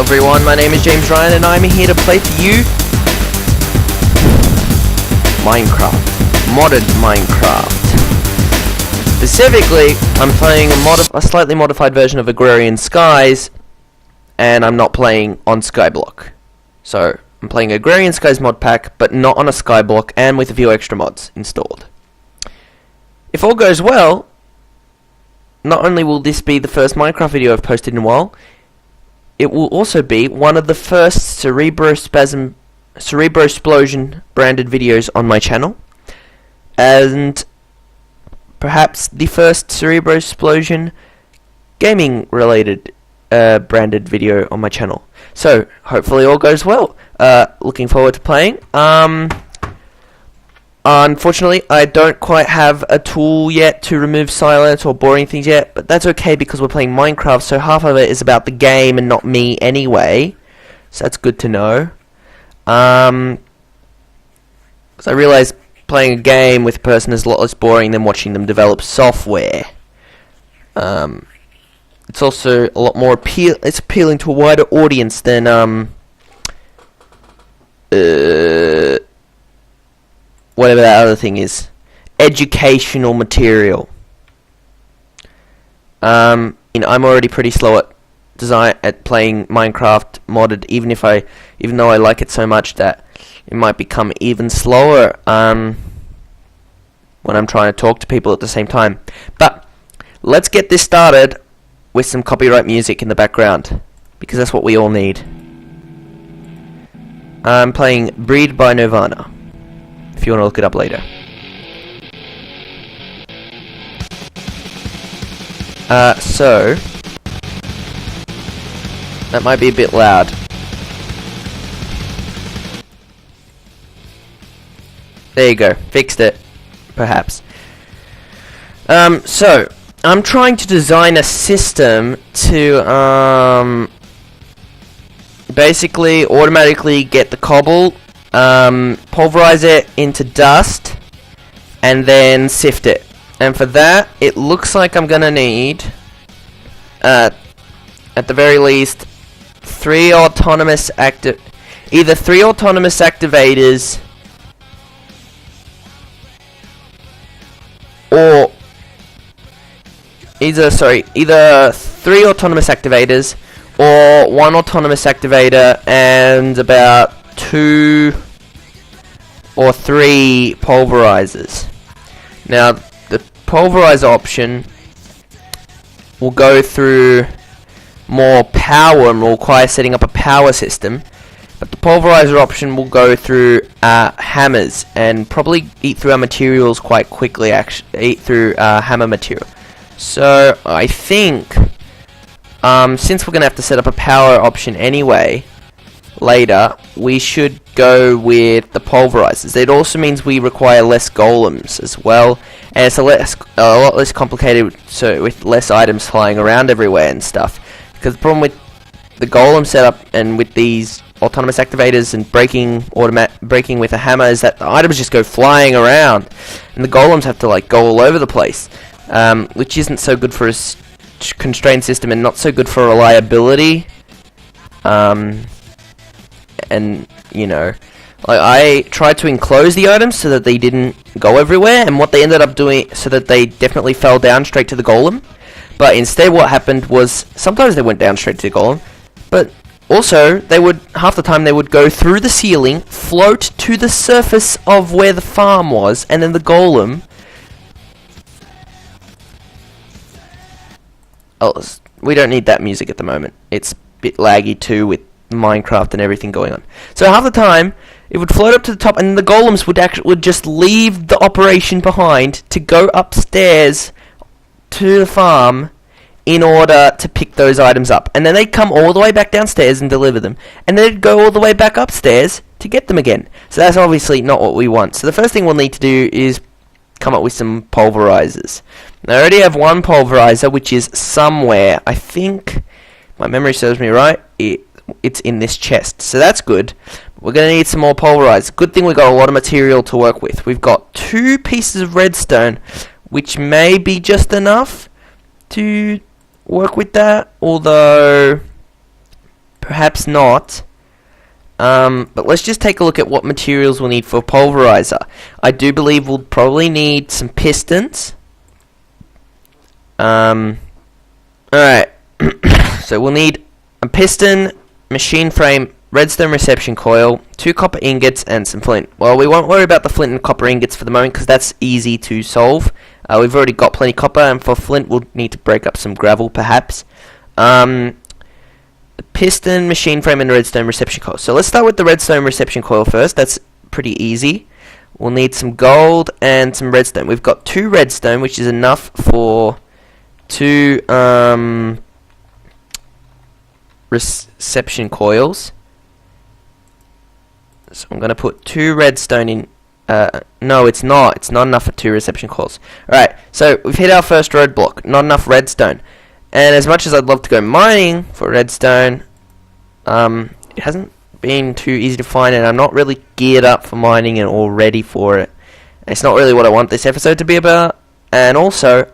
everyone, my name is James Ryan and I'm here to play for you Minecraft, modded Minecraft. Specifically, I'm playing a slightly modified version of Agrarian Skies, and I'm not playing on Skyblock. So, I'm playing Agrarian Skies mod pack, but not on a Skyblock and with a few extra mods installed. If all goes well, not only will this be the first Minecraft video I've posted in a while, it will also be one of the first Cerebrosplosion branded videos on my channel, and perhaps the first Cerebrosplosion gaming related branded video on my channel. So hopefully all goes well. Looking forward to playing. Unfortunately, I don't quite have a tool yet to remove silence or boring things yet, but that's okay because we're playing Minecraft, so half of it is about the game and not me anyway. So that's good to know. Because I realise playing a game with a person is a lot less boring than watching them develop software. It's also a lot more appealing to a wider audience than whatever that other thing is. Educational material. I'm already pretty slow at playing Minecraft modded, even though I like it so much that it might become even slower when I'm trying to talk to people at the same time. But let's get this started with some copyright music in the background, because that's what we all need. I'm playing Breed by Nirvana, if you want to look it up later. So that might be a bit loud. There you go, fixed it, perhaps. So I'm trying to design a system to basically automatically get the cobble, pulverize it into dust, and then sift it. And for that, it looks like I'm gonna need, at the very least, either three autonomous activators, or either three autonomous activators, or one autonomous activator and about 2 or 3 pulverizers. Now, the pulverizer option will go through more power and will require setting up a power system, but the pulverizer option will go through hammers and probably eat through our materials quite quickly. Eat through hammer material. So I think since we're gonna have to set up a power option anyway later, we should go with the pulverizers. It also means we require less golems as well, and it's a lot less complicated, so with less items flying around everywhere and stuff. Because the problem with the golem setup and with these autonomous activators and breaking with a hammer is that the items just go flying around, and the golems have to like go all over the place, which isn't so good for a constrained system and not so good for reliability. And you know, like, I tried to enclose the items so that they didn't go everywhere, and what they ended up doing so that they definitely fell down straight to the golem. But instead what happened was sometimes they went down straight to the golem, but also half the time they would go through the ceiling, float to the surface of where the farm was, and then the golem we don't need that music at the moment. It's a bit laggy too with Minecraft and everything going on. So half the time it would float up to the top, and the golems would just leave the operation behind to go upstairs to the farm in order to pick those items up, and then they'd come all the way back downstairs and deliver them, and then they'd go all the way back upstairs to get them again. So that's obviously not what we want. So the first thing we'll need to do is come up with some pulverizers. Now, I already have one pulverizer, which is somewhere. I think my memory serves me right. It's in this chest, so that's good. We're going to need some more pulverizers. Good thing we've got a lot of material to work with. We've got 2 pieces of redstone, which may be just enough to work with that, although Perhaps not. But let's just take a look at what materials we'll need for a pulverizer. I do believe we'll probably need some pistons. Alright. So we'll need a piston, machine frame, redstone reception coil, 2 copper ingots, and some flint. Well, we won't worry about the flint and copper ingots for the moment because that's easy to solve. We've already got plenty of copper, and for flint we'll need to break up some gravel perhaps. Piston, machine frame, and redstone reception coil. So let's start with the redstone reception coil first. That's pretty easy. We'll need some gold and some redstone. We've got 2 redstone, which is enough for 2 reception coils. So I'm going to put 2 redstone in. No, it's not. It's not enough for 2 reception coils. Alright, so we've hit our first roadblock. Not enough redstone. And as much as I'd love to go mining for redstone, it hasn't been too easy to find, and I'm not really geared up for mining and all ready for it. It's not really what I want this episode to be about. And also,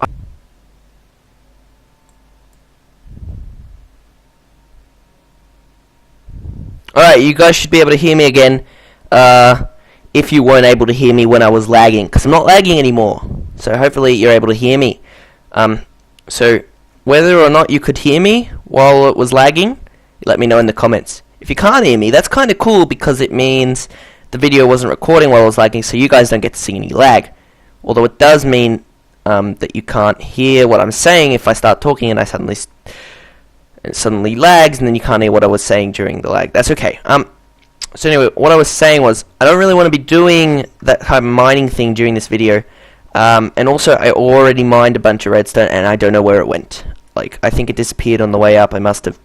alright, you guys should be able to hear me again, if you weren't able to hear me when I was lagging, because I'm not lagging anymore. So hopefully you're able to hear me. So whether or not you could hear me while it was lagging, let me know in the comments. If you can't hear me, that's kind of cool because it means the video wasn't recording while I was lagging, so you guys don't get to see any lag. Although it does mean that you can't hear what I'm saying if I start talking and I suddenly lags, and then you can't hear what I was saying during the lag. That's okay. So anyway, what I was saying was I don't really want to be doing that type of mining thing during this video. And also, I already mined a bunch of redstone, and I don't know where it went. Like, I think it disappeared on the way up. I must have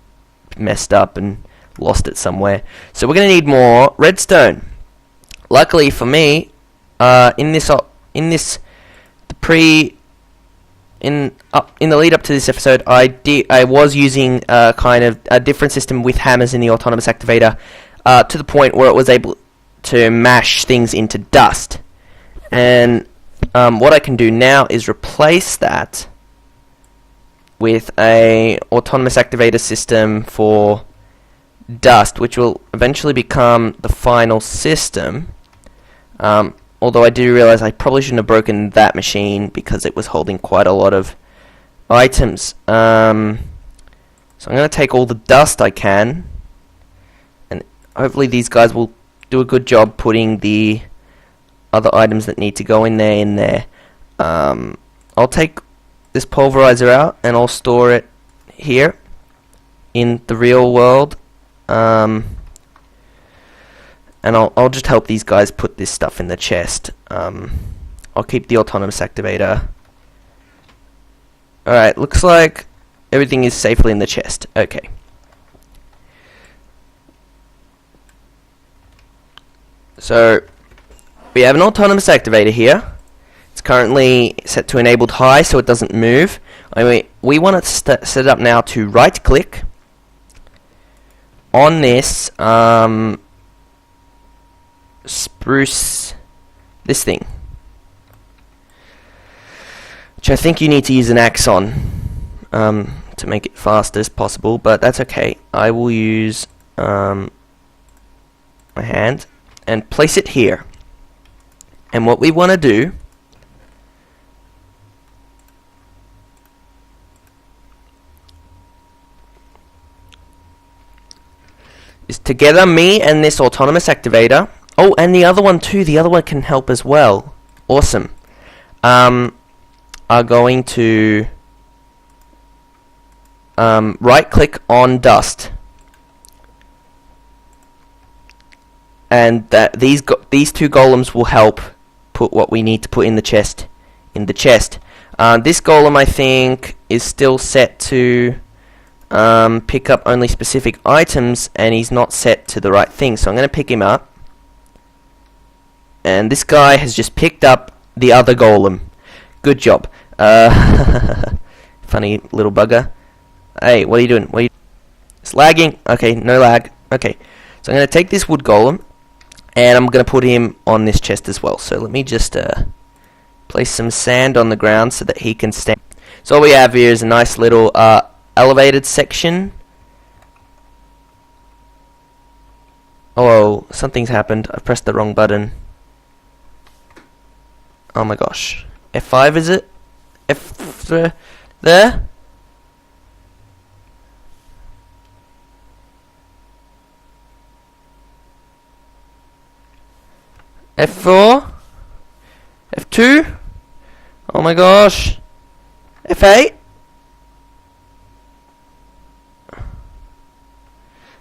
messed up and lost it somewhere. So we're going to need more redstone. Luckily for me, in the lead up to this episode, I was using kind of a different system with hammers in the autonomous activator, to the point where it was able to mash things into dust. And what I can do now is replace that with a autonomous activator system for dust, which will eventually become the final system. Although I do realize I probably shouldn't have broken that machine because it was holding quite a lot of items. So I'm going to take all the dust I can, and hopefully these guys will do a good job putting the other items that need to go in there. I'll take this pulverizer out and I'll store it here in the real world, and I'll just help these guys put this stuff in the chest. I'll keep the autonomous activator. Alright, looks like everything is safely in the chest. Okay. So we have an autonomous activator here. It's currently set to enabled high so it doesn't move. We want to set it up now to right click on this this thing, which I think you need to use an axe on to make it fast as possible, but that's okay. I will use my hand and place it here. And what we want to do is together, me and this autonomous activator. Oh, and the other one too. The other one can help as well. Awesome. Are going to right click on dust, and these two golems will help put what we need to put in the chest This golem, I think, is still set to pick up only specific items, and he's not set to the right thing, so I'm going to pick him up. And this guy has just picked up the other golem. Good job. Funny little bugger. Hey, what are you doing? It's lagging. Okay, no lag. Okay, so I'm going to take this wood golem, and I'm going to put him on this chest as well. So let me just place some sand on the ground so that he can stand. So all we have here is a nice little elevated section. Oh, something's happened. I pressed the wrong button. Oh my gosh. F5 is it? There? F4? F2? Oh my gosh. F8?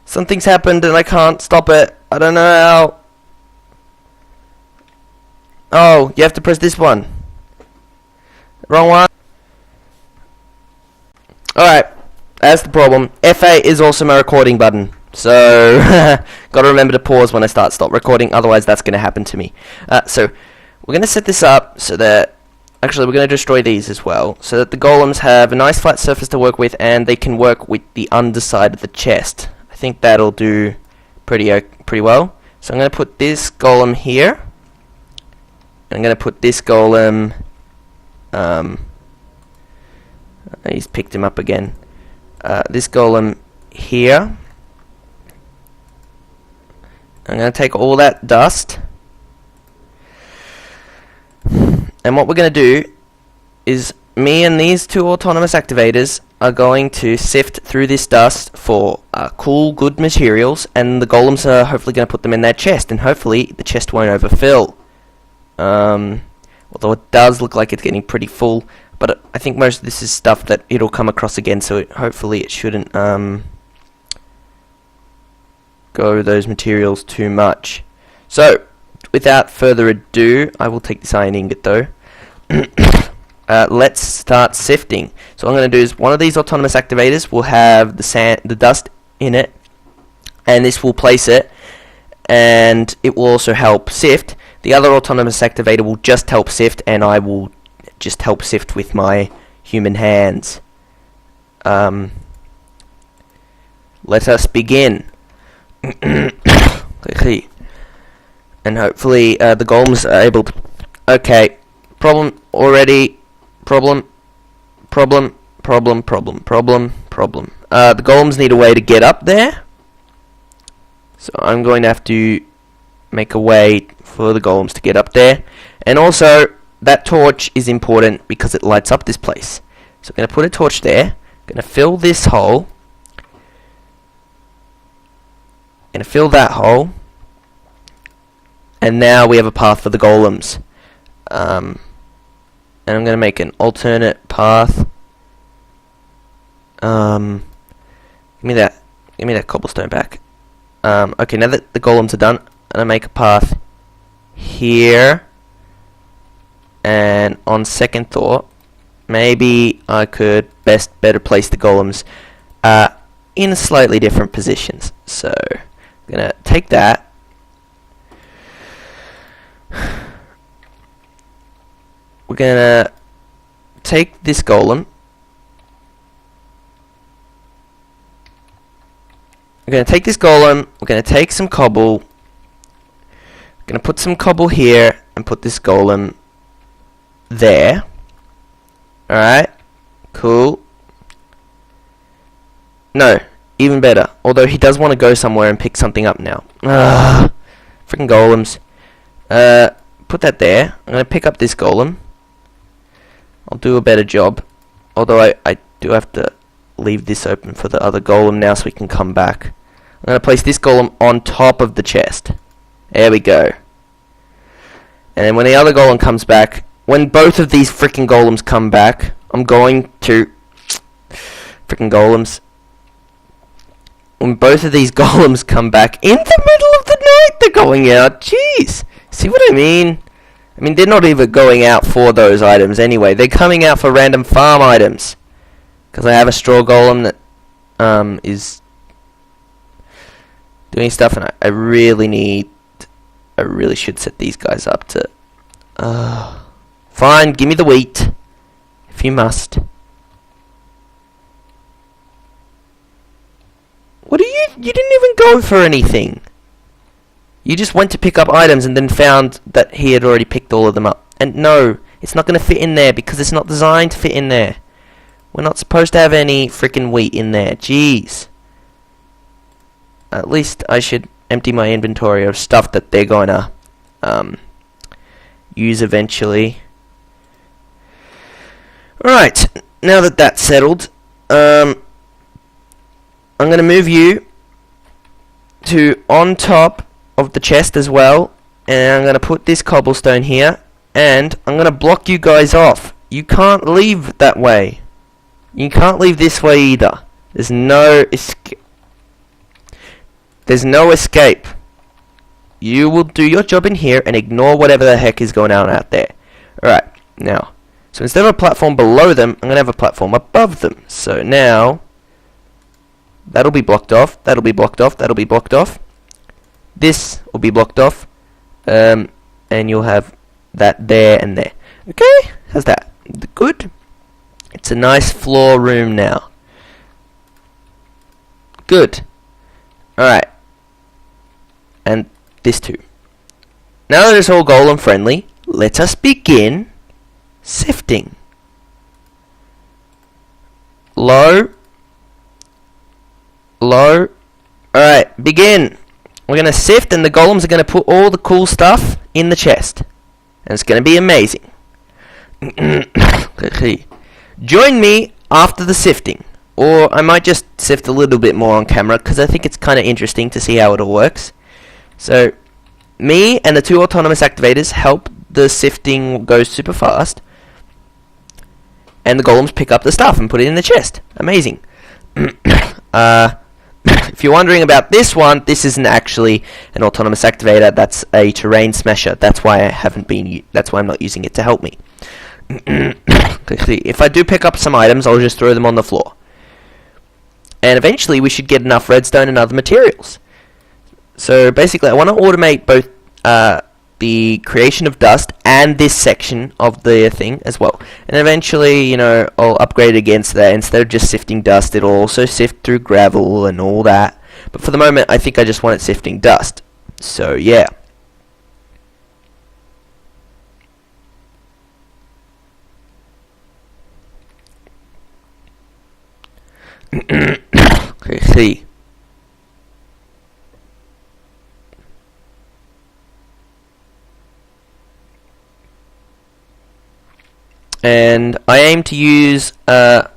Something's happened and I can't stop it. I don't know how. Oh, you have to press this one. Wrong one. Alright, that's the problem. F8 is also my recording button. So, gotta remember to pause when I stop recording, otherwise that's gonna happen to me. So, we're gonna set this up so that... Actually, we're gonna destroy these as well, so that the golems have a nice flat surface to work with, and they can work with the underside of the chest. I think that'll do pretty well. So I'm gonna put this golem here. I'm gonna put this golem... he's picked him up again. This golem here. I'm going to take all that dust. And what we're going to do is me and these two autonomous activators are going to sift through this dust for cool, good materials, and the golems are hopefully going to put them in their chest, and hopefully the chest won't overfill. Although it does look like it's getting pretty full, but I think most of this is stuff that it'll come across again, so hopefully it shouldn't go those materials too much. So, without further ado, I will take this iron ingot though. Let's start sifting. So what I'm going to do is one of these autonomous activators will have the dust in it, and this will place it, and it will also help sift. The other autonomous activator will just help sift, and I will just help sift with my human hands. Let us begin. Okay. And hopefully the golems are able to... Okay. Problem already. Problem. The golems need a way to get up there. So I'm going to have to make a way for the golems to get up there. And also, that torch is important because it lights up this place. So I'm going to put a torch there. I'm going to fill this hole. Going to fill that hole, and now we have a path for the golems. And I'm going to make an alternate path. Give me that cobblestone back. Okay, now that the golems are done, I'm going to make a path here. And on second thought, maybe I could better place the golems in slightly different positions. So I'm gonna take that. We're gonna take this golem. We're gonna take this golem. We're gonna take some cobble. We're gonna put some cobble here and put this golem there. Alright. Cool. No. Even better. Although he does want to go somewhere and pick something up now. Freaking golems. Put that there. I'm going to pick up this golem. I'll do a better job. Although I do have to leave this open for the other golem now so we can come back. I'm going to place this golem on top of the chest. There we go. And then when the other golem comes back, when both of these freaking golems come back, I'm going to... Freaking golems. When both of these golems come back in the middle of the night, they're going out. Jeez. See what I mean? I mean, they're not even going out for those items anyway. They're coming out for random farm items. Because I have a straw golem that is doing stuff, and I really should set these guys up to... Fine, give me the wheat. If you must. What are you... You didn't even go for anything. You just went to pick up items and then found that he had already picked all of them up. And no, it's not going to fit in there because it's not designed to fit in there. We're not supposed to have any freaking wheat in there. Jeez. At least I should empty my inventory of stuff that they're going to use eventually. Right, now that that's settled, I'm going to move you to on top of the chest as well, and I'm going to put this cobblestone here, and I'm going to block you guys off. You can't leave that way. You can't leave this way either. There's no escape. There's no escape. You will do your job in here and ignore whatever the heck is going on out there. Alright, now, so instead of a platform below them, I'm going to have a platform above them. So now, that'll be blocked off, that'll be blocked off, that'll be blocked off. This will be blocked off, and you'll have that there and there. Okay, how's that? Good? It's a nice floor room now. Good. Alright. And this too. Now that it's all golem friendly, let us begin sifting. Low. Low. Alright, begin. We're going to sift, and the golems are going to put all the cool stuff in the chest. And it's going to be amazing. Join me after the sifting. Or I might just sift a little bit more on camera, because I think it's kind of interesting to see how it all works. So, me and the 2 autonomous activators help the sifting go super fast. And the golems pick up the stuff and put it in the chest. Amazing. If you're wondering about this one, this isn't actually an autonomous activator. That's a terrain smasher. That's why that's why I'm not using it to help me. If I do pick up some items, I'll just throw them on the floor. And eventually we should get enough redstone and other materials. So basically I want to automate both the creation of dust and this section of the thing as well. And eventually, you know, I'll upgrade it against that. Instead of just sifting dust, it'll also sift through gravel and all that. But for the moment, I think I just want it sifting dust. So yeah. Okay, see. And I aim to use no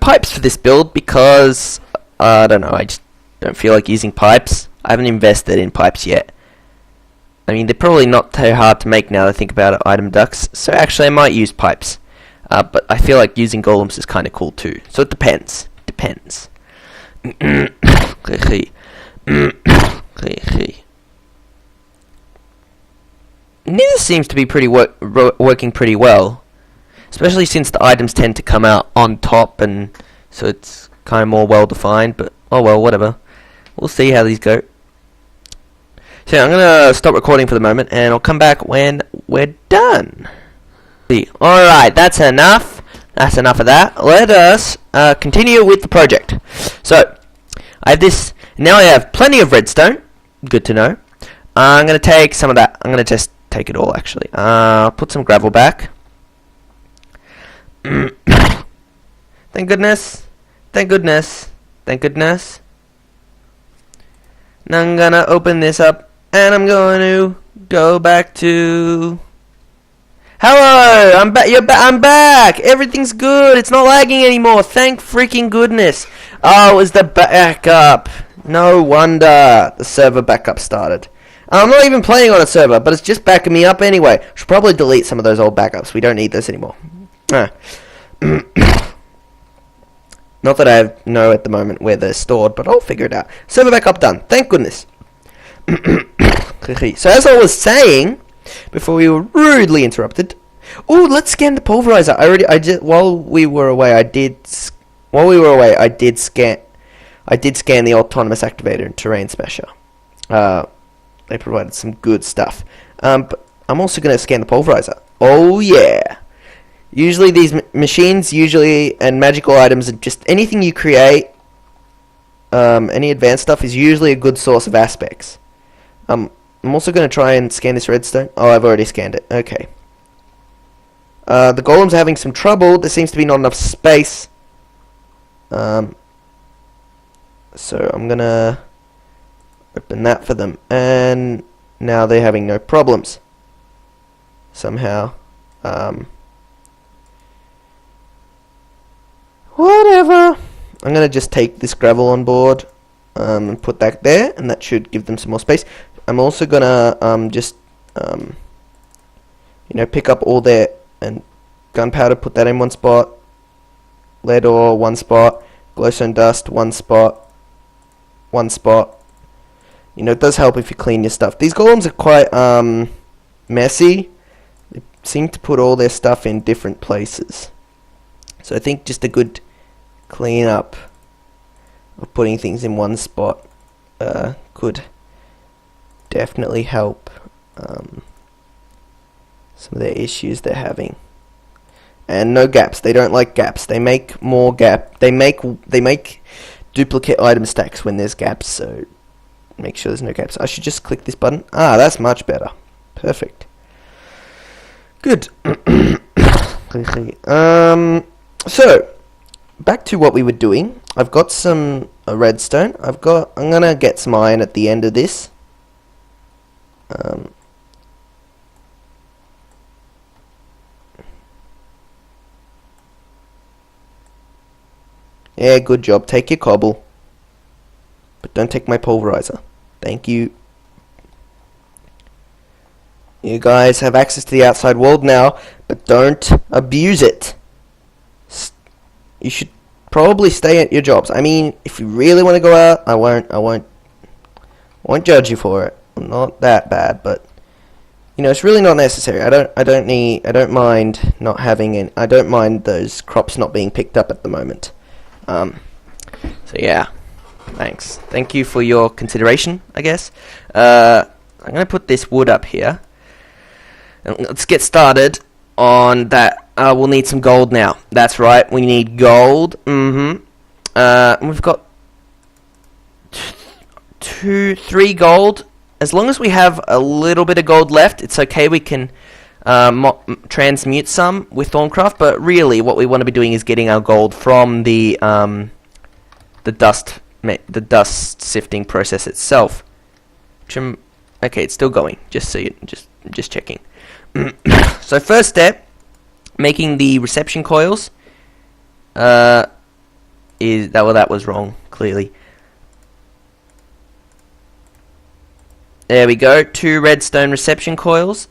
pipes for this build because I don't know, I just don't feel like using pipes. I haven't invested in pipes yet. I mean, they're probably not too hard to make now that I think about it, item ducts. So actually I might use pipes. But I feel like using golems is kind of cool too. So it depends. Depends. Neither seems to be working pretty well. Especially since the items tend to come out on top, and so it's kind of more well defined, but oh well, whatever. We'll see how these go. So I'm going to stop recording for the moment, and I'll come back when we're done. Alright, that's enough. That's enough of that. Let us continue with the project. So, I have this. Now I have plenty of redstone. Good to know. I'm going to take some of that. I'm going to just take it all, actually. I'll put some gravel back. Thank goodness. Thank goodness. Thank goodness. Now I'm going to open this up, and I'm going to go back to... Hello, I'm back. I'm back. Everything's good. It's not lagging anymore. Thank freaking goodness. Oh, it was the backup. No wonder the server backup started. I'm not even playing on a server, but it's just backing me up anyway. I should probably delete some of those old backups. We don't need this anymore. Not that I know at the moment where they're stored, but I'll figure it out. Server backup done. Thank goodness. So as I was saying, before we were rudely interrupted. Oh, let's scan the pulverizer. While we were away, I did scan the autonomous activator and terrain smasher. They provided some good stuff. But I'm also going to scan the pulverizer. Oh yeah. Usually these machines, and magical items, and just anything you create, any advanced stuff is usually a good source of aspects. I'm also going to try and scan this redstone. Oh, I've already scanned it. Okay. The golem's having some trouble. There seems to be not enough space. So I'm going to Open that for them, and now they're having no problems. Somehow. Whatever. I'm gonna just take this gravel on board and put that there, and that should give them some more space. I'm also gonna pick up all their gunpowder, put that in one spot, lead ore one spot, glowstone dust one spot, it does help if you clean your stuff. These golems are quite messy. They seem to put all their stuff in different places, so I think just a good clean up of putting things in one spot could definitely help some of their issues they're having. And no gaps. They don't like gaps. They make more gap. They make duplicate item stacks when there's gaps. So make sure there's no gaps. I should just click this button. Ah, that's much better. Perfect. Good. So back to what we were doing. I've got some redstone. I'm gonna get some iron at the end of this. Yeah, good job. Take your cobble. But don't take my pulverizer. Thank you. You guys have access to the outside world now, but don't abuse it. You should probably stay at your jobs. I mean, if you really want to go out, I won't judge you for it. I'm not that bad, but it's really not necessary. I don't mind not having it. I don't mind those crops not being picked up at the moment. So yeah, thanks. Thank you for your consideration, I guess. I'm gonna put this wood up here, and let's get started on that. We'll need some gold now. That's right, we need gold. We've got 3 gold. As long as we have a little bit of gold left, it's okay. We can transmute some with Thorncraft, but really what we want to be doing is getting our gold from the dust sifting process itself. Okay, it's still going. Just so you just checking. So first step, making the reception coils. That was wrong, clearly. There we go. 2 redstone reception coils.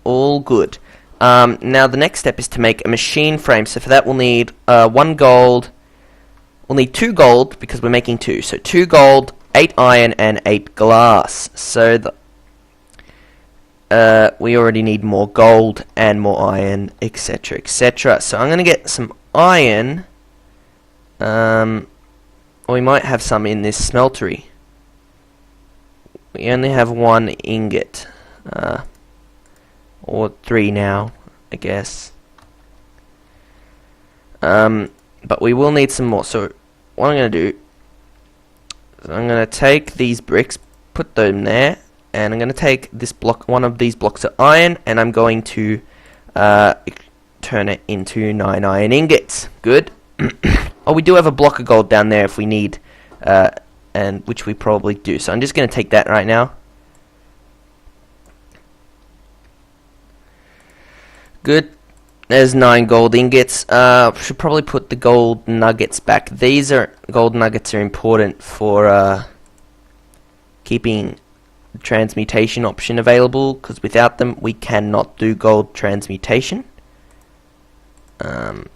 All good. Now the next step is to make a machine frame. So for that we'll need 1 gold. We'll need 2 gold because we're making 2. So 2 gold, 8 iron, and 8 glass. So we already need more gold and more iron, etc., etc. So I'm gonna get some iron. We might have some in this smeltery. We only have 1 ingot. Or 3 now, I guess. But we will need some more. So what I'm going to do is I'm going to take these bricks, put them there, and I'm going to take this block, one of these blocks of iron, and I'm going to turn it into 9 iron ingots. Good. Oh, we do have a block of gold down there if we need, and which we probably do. So I'm just going to take that right now. Good. There's 9 gold ingots. Should probably put the gold nuggets back. Gold nuggets are important for keeping the transmutation option available, because without them we cannot do gold transmutation. I'm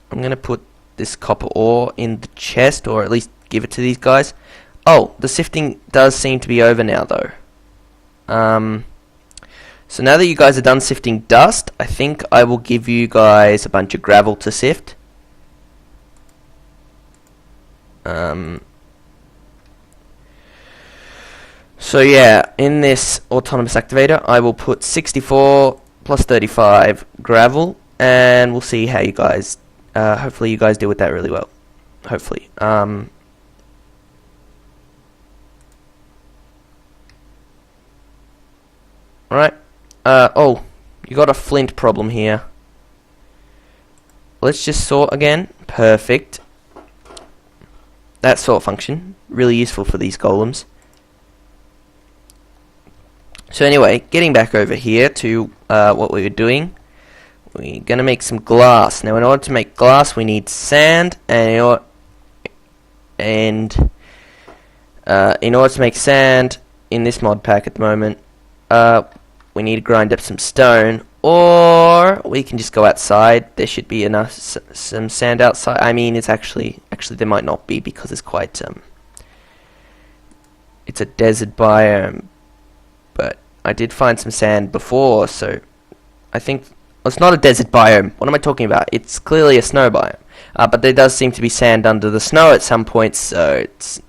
gonna put this copper ore in the chest, or at least give it to these guys. Oh, the sifting does seem to be over now though. So now that you guys are done sifting dust, I think I will give you guys a bunch of gravel to sift. So yeah, in this autonomous activator, I will put 64 plus 35 gravel, and we'll see how you guys, hopefully you guys deal with that really well. Hopefully. Alright. Oh, you got a flint problem here. Let's just sort again. Perfect. that sort of function. Really useful for these golems. So anyway, getting back over here to what we were doing, we're going to make some glass. Now in order to make glass we need sand, and in order to make sand in this mod pack at the moment, we need to grind up some stone, or we can just go outside. There should be enough some sand outside. I mean, it's actually there might not be, because it's quite it's a desert biome, but I did find some sand before, so I think it's not a desert biome. What am I talking about? It's clearly a snow biome, but there does seem to be sand under the snow at some points, so it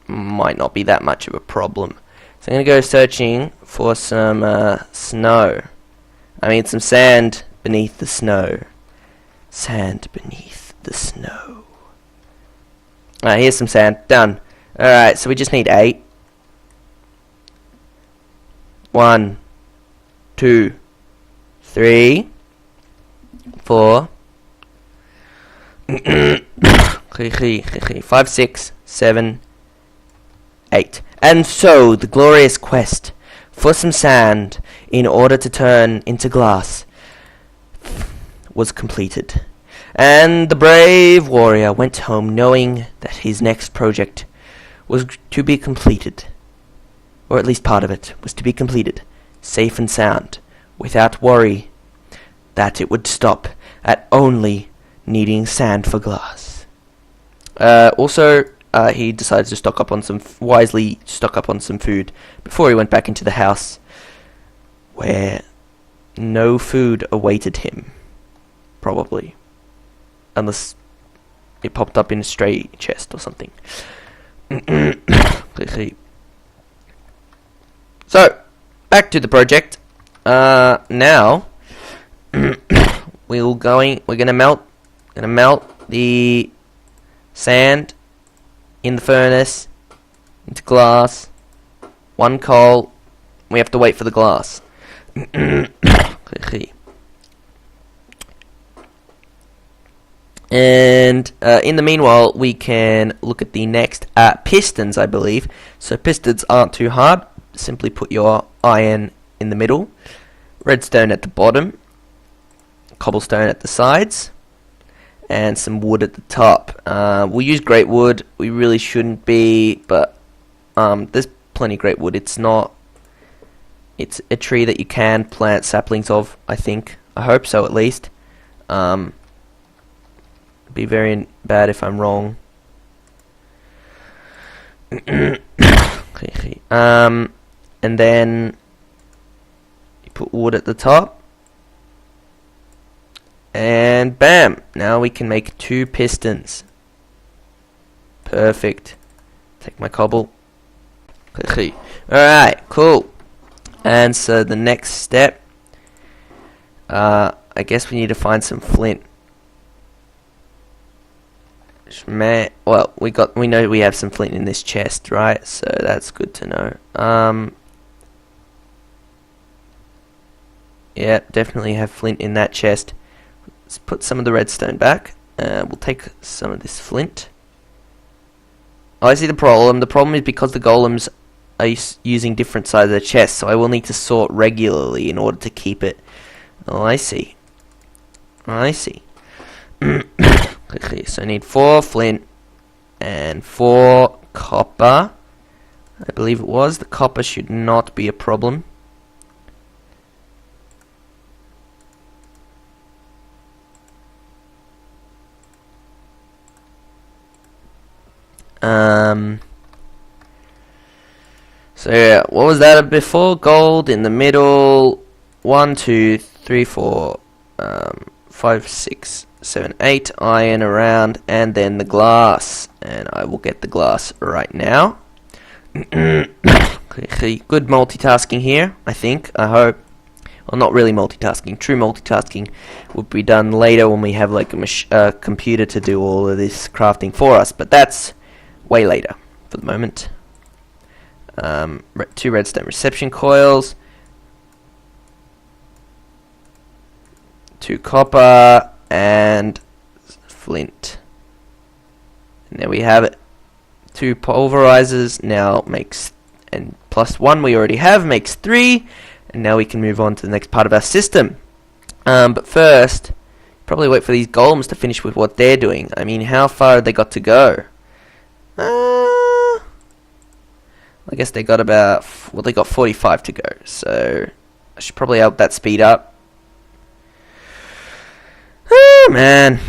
might not be that much of a problem. So I'm going to go searching for some snow. I mean, some sand beneath the snow. Sand beneath the snow. Alright, here's some sand. Done. Alright, so we just need 8. 1, 2, 3, 4, 5, 6, 7, 8. And so the glorious quest for some sand in order to turn into glass was completed, and the brave warrior went home knowing that his next project was to be completed, or at least part of it was to be completed, safe and sound, without worry that it would stop at only needing sand for glass. Also, he decided to wisely stock up on some food before he went back into the house, where no food awaited him, probably, unless it popped up in a stray chest or something. So, back to the project. Now we're gonna melt the sand in the furnace into glass. 1 coal. We have to wait for the glass. And in the meanwhile, we can look at the next pistons, I believe. So pistons aren't too hard. Simply put your iron in the middle, redstone at the bottom, cobblestone at the sides, and some wood at the top. We'll use great wood. We really shouldn't be, but there's plenty of great wood. It's a tree that you can plant saplings of, I think. I hope so, at least. It'd be very bad if I'm wrong. And then you put wood at the top, and bam! Now we can make 2 pistons. Perfect. Take my cobble. Alright, cool. And so the next step, I guess we need to find some flint. Well, we know we have some flint in this chest, right? So that's good to know. Yeah, definitely have flint in that chest. Let's put some of the redstone back. We'll take some of this flint. Oh, I see the problem. The problem is because the golems are using different sides of the chest, so I will need to sort regularly in order to keep it. Oh, I see. I see. Okay, so I need 4 flint and 4 copper. I believe it was. The copper should not be a problem. So yeah, what was that before? Gold in the middle. 1, 2, 3, 4, 5, 6, 7, 8 iron around, and then the glass. And I will get the glass right now. Good multitasking here, I think. I hope. Well, not really multitasking. True multitasking will be done later when we have like a computer to do all of this crafting for us. But that's way later for the moment. 2 redstone reception coils, 2 copper, and flint. And there we have it. 2 pulverizers now makes, and plus 1 we already have makes 3, and now we can move on to the next part of our system. But first, probably wait for these golems to finish with what they're doing. I mean, how far have they got to go? I guess they got about, well, they got 45 to go, so I should probably help that speed up. Oh, man.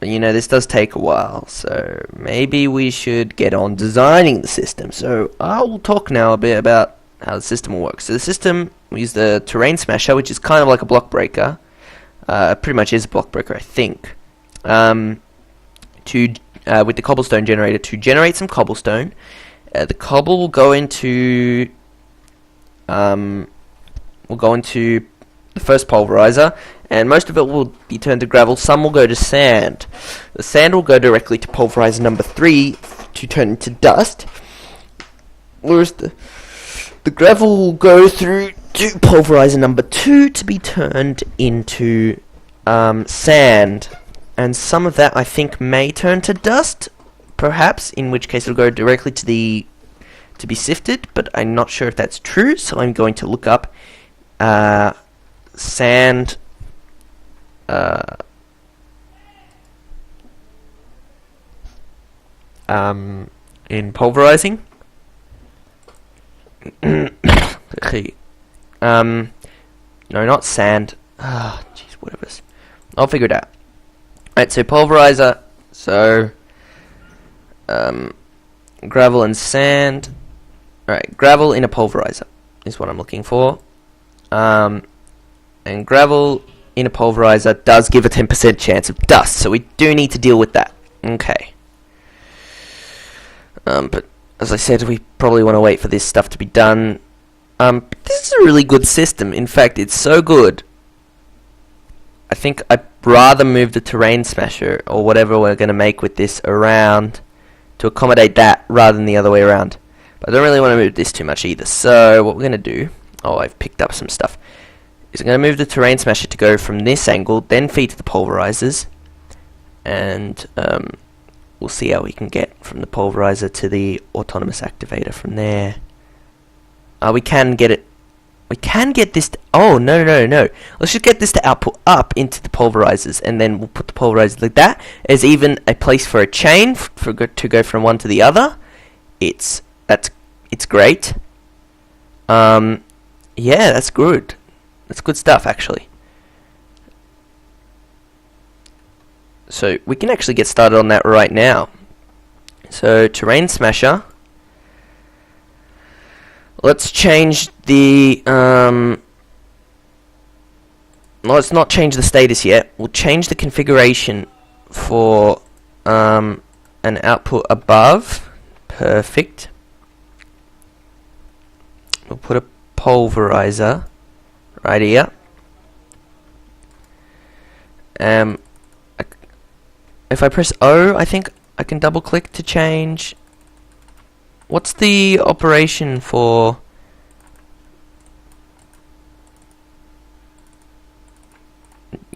But, you know, this does take a while, so maybe we should get on designing the system. So I will talk now a bit about how the system will work. So the system, we use the terrain smasher, which is kind of like a block breaker. Pretty much is a block breaker, I think. With the cobblestone generator to generate some cobblestone. The cobble will go into the first pulverizer, and most of it will be turned to gravel. Some will go to sand. The sand will go directly to pulverizer number 3 to turn into dust, whereas the gravel will go through to pulverizer number 2 to be turned into sand. And some of that, I think, may turn to dust, perhaps, in which case it'll go directly to be sifted, but I'm not sure if that's true, so I'm going to look up sand in pulverizing. Okay. No, not sand. Jeez, whatever. I'll figure it out. Alright, so pulverizer, so gravel and sand. Alright, gravel in a pulverizer is what I'm looking for. And gravel in a pulverizer does give a 10% chance of dust, so we do need to deal with that. Okay. But as I said, we probably want to wait for this stuff to be done. This is a really good system. In fact, it's so good, I think I'd rather move the terrain smasher or whatever we're going to make with this around to accommodate that rather than the other way around. But I don't really want to move this too much either. So what we're going to do, I've picked up some stuff, is I'm going to move the terrain smasher to go from this angle, then feed to the pulverizers, and we'll see how we can get from the pulverizer to the autonomous activator from there. We can get it. We can get this to, oh, no. Let's just get this to output up into the pulverizers, and then we'll put the pulverizers like that. There's even a place for a chain to go from one to the other. It's great. Yeah, that's good. That's good stuff, actually. So we can actually get started on that right now. So terrain smasher. Let's change the, let's not change the status yet. We'll change the configuration for an output above. Perfect. We'll put a pulverizer right here. If I press O, I think I can double click to change. What's the operation for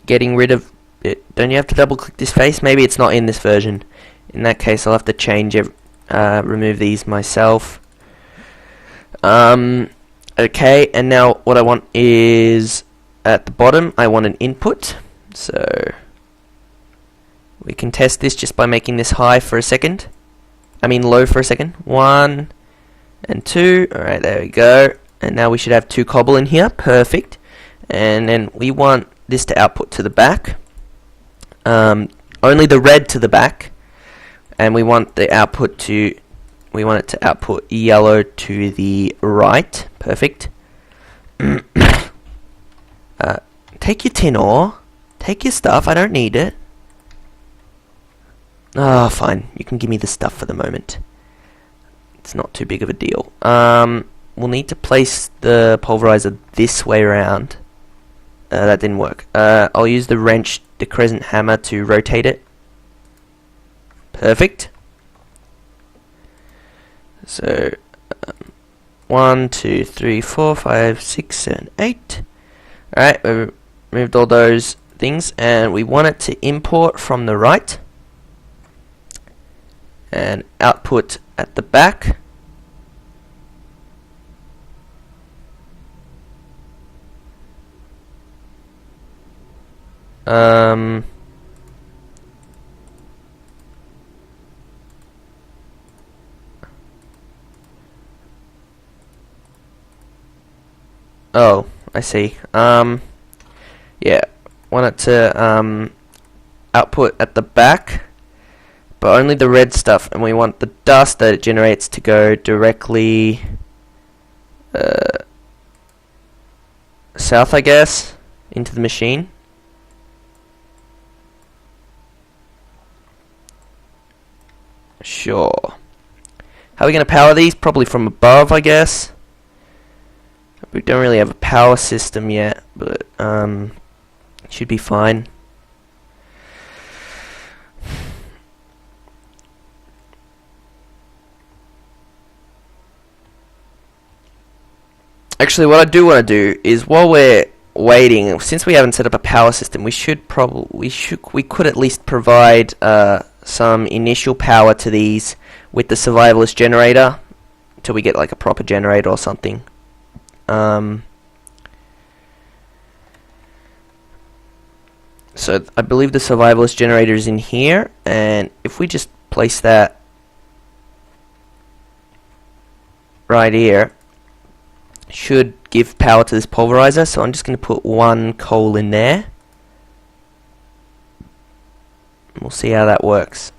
getting rid of it? Don't you have to double click this face? Maybe it's not in this version. In that case, I'll have to change it, remove these myself. Okay, and now what I want is at the bottom, I want an input. So we can test this just by making this high for a second. I mean low for a second. 1 and 2. Alright, there we go. And now we should have 2 cobble in here. Perfect. And then we want this to output to the back. Only the red to the back. And we want the output to, we want it to output yellow to the right. Perfect. Take your tin ore. Take your stuff. I don't need it. Ah, fine. You can give me the stuff for the moment. It's not too big of a deal. We'll need to place the pulverizer this way around. That didn't work. I'll use the wrench, the crescent hammer to rotate it. Perfect. So, 1, 2, 3, 4, 5, 6, 7, 8. Alright, we've removed all those things, and we want it to import from the right. and output at the back. Oh, I see. Yeah, want it to output at the back, but only the red stuff, and we want the dust that it generates to go directly south, I guess, into the machine. Sure. How are we going to power these? Probably from above, I guess. We don't really have a power system yet, but it should be fine. Actually, what I do want to do is, while we're waiting, since we haven't set up a power system, we could at least provide some initial power to these with the survivalist generator until we get like a proper generator or something. So I believe the survivalist generator is in here, and if we just place that right here, should give power to this pulverizer. So I'm just going to put one coal in there. We'll see how that works.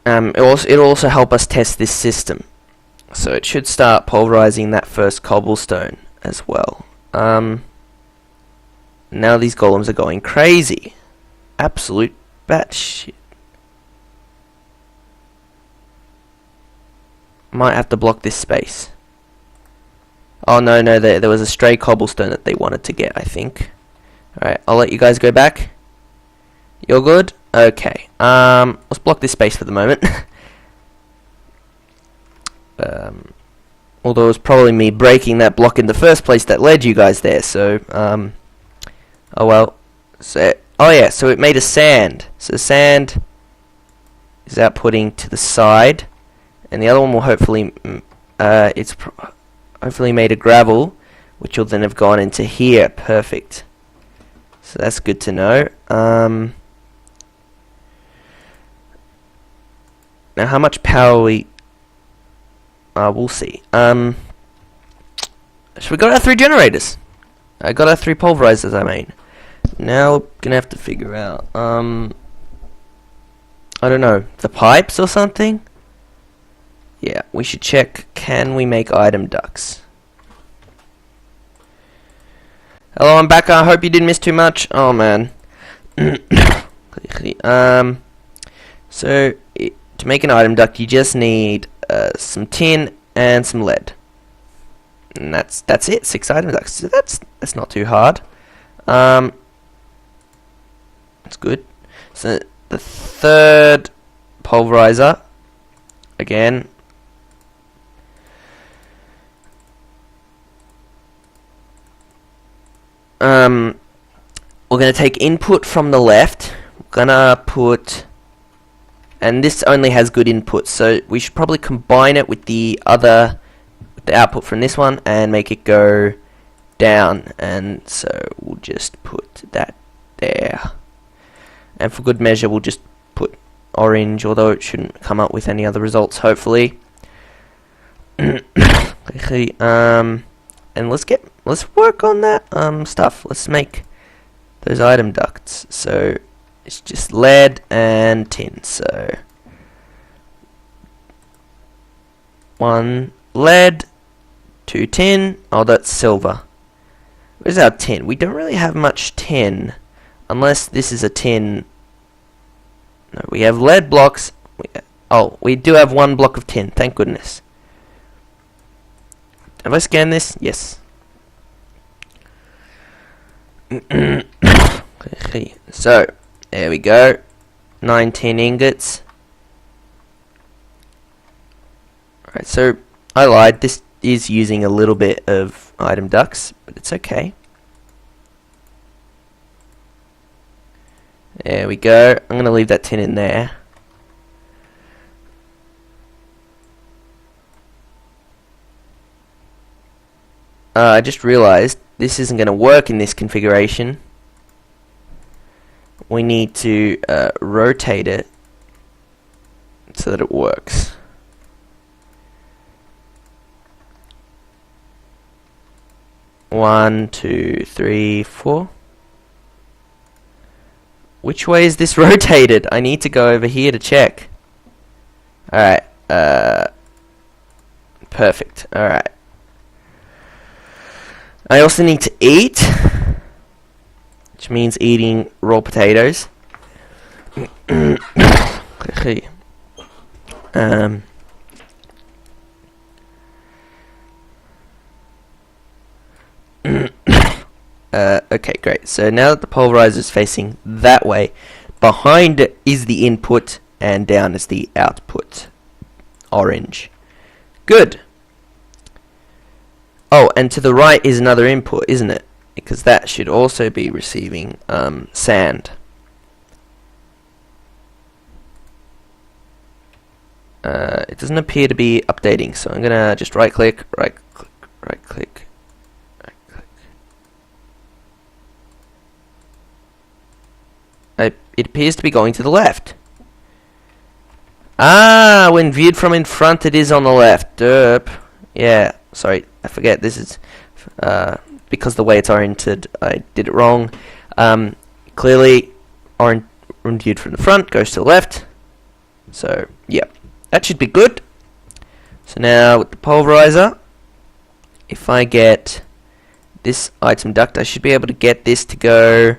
It'll also help us test this system. So it should start pulverizing that first cobblestone as well. Now these golems are going crazy. Absolute batshit. Might have to block this space. Oh no, there was a stray cobblestone that they wanted to get, I think. Alright, I'll let you guys go back. You're good? Okay. Let's block this space for the moment. Although it was probably me breaking that block in the first place that led you guys there, so, oh well. So, oh yeah, so it made a sand. So sand is outputting to the side, and the other one will hopefully, hopefully made a gravel, which will then have gone into here. Perfect. So that's good to know. Now how much power we'll see. So we got our 3 generators. I got our 3 pulverizers, I mean. Now we're gonna have to figure out, I don't know, the pipes or something? Yeah, we should check, can we make item ducts? Hello, I'm back. I hope you didn't miss too much. Oh man. So to make an item duct, you just need some tin and some lead, and that's it. 6 item ducts. So that's not too hard. That's good. So the third pulverizer, again. We're going to take input from the left. We're going to put, and this only has good input, so we should probably combine it with the output from this one and make it go down, and so we'll just put that there. And for good measure, we'll just put orange, although it shouldn't come up with any other results, hopefully. And let's work on that stuff. Let's make those item ducts. So it's just lead and tin. So 1 lead, 2 tin. Oh, that's silver. Where's our tin? We don't really have much tin, unless this is a tin. No, we have lead blocks. We do have 1 block of tin. Thank goodness. Have I scanned this? Yes. So, there we go. 9 tin ingots. Alright, so I lied. This is using a little bit of item ducts, but it's okay. There we go. I'm going to leave that tin in there. I just realized this isn't going to work in this configuration. We need to rotate it so that it works. One, two, three, four. Which way is this rotated? I need to go over here to check. Alright. Perfect. Alright. I also need to eat, which means eating raw potatoes. Okay, great. So now that the pulverizer is facing that way, behind it is the input and down is the output. Orange. Good. Oh, and to the right is another input, isn't it? Because that should also be receiving sand. It doesn't appear to be updating, so I'm gonna just right click, right click, right click, right click. It appears to be going to the left. Ah, when viewed from in front, it is on the left. Derp. Yeah, sorry, I forget. This is because the way it's oriented, I did it wrong. Clearly, when viewed from the front, goes to the left. So, yeah, that should be good. So now with the pulverizer, if I get this item duct, I should be able to get this to go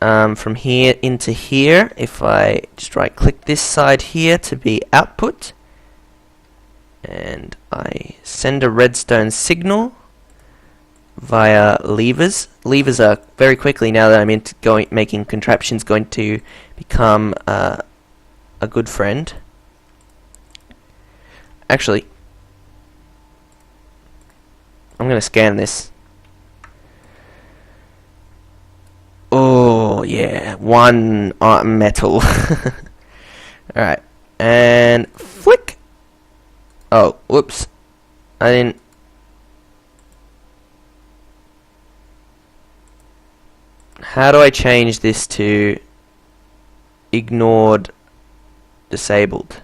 from here into here. If I just right click this side here to be output, and I send a redstone signal via levers. Levers are very quickly, now that I'm into making contraptions, going to become a good friend. Actually, I'm going to scan this. Oh yeah, one metal. Alright, and flick. Oh, whoops. I didn't. How do I change this to ignored, disabled?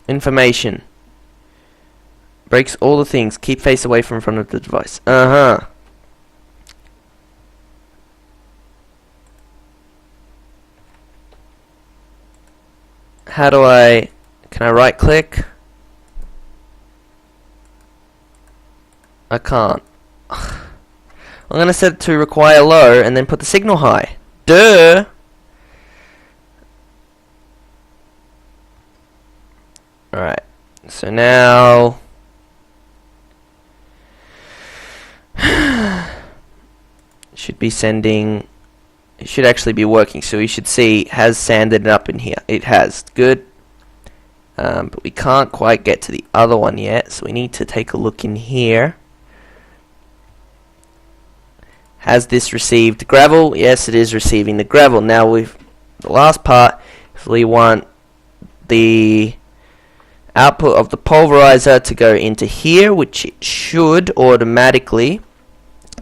Information. Breaks all the things. Keep face away from front of the device. How do I... Can I right click? I can't. I'm gonna set it to require low and then put the signal high. Duh! Alright, so now should be sending, it should actually be working, so we should see has sanded it up in here. It has, good. But we can't quite get to the other one yet, so we need to take a look in here. Has this received gravel? Yes, it is receiving the gravel. Now the last part is we want the output of the pulverizer to go into here, which it should automatically,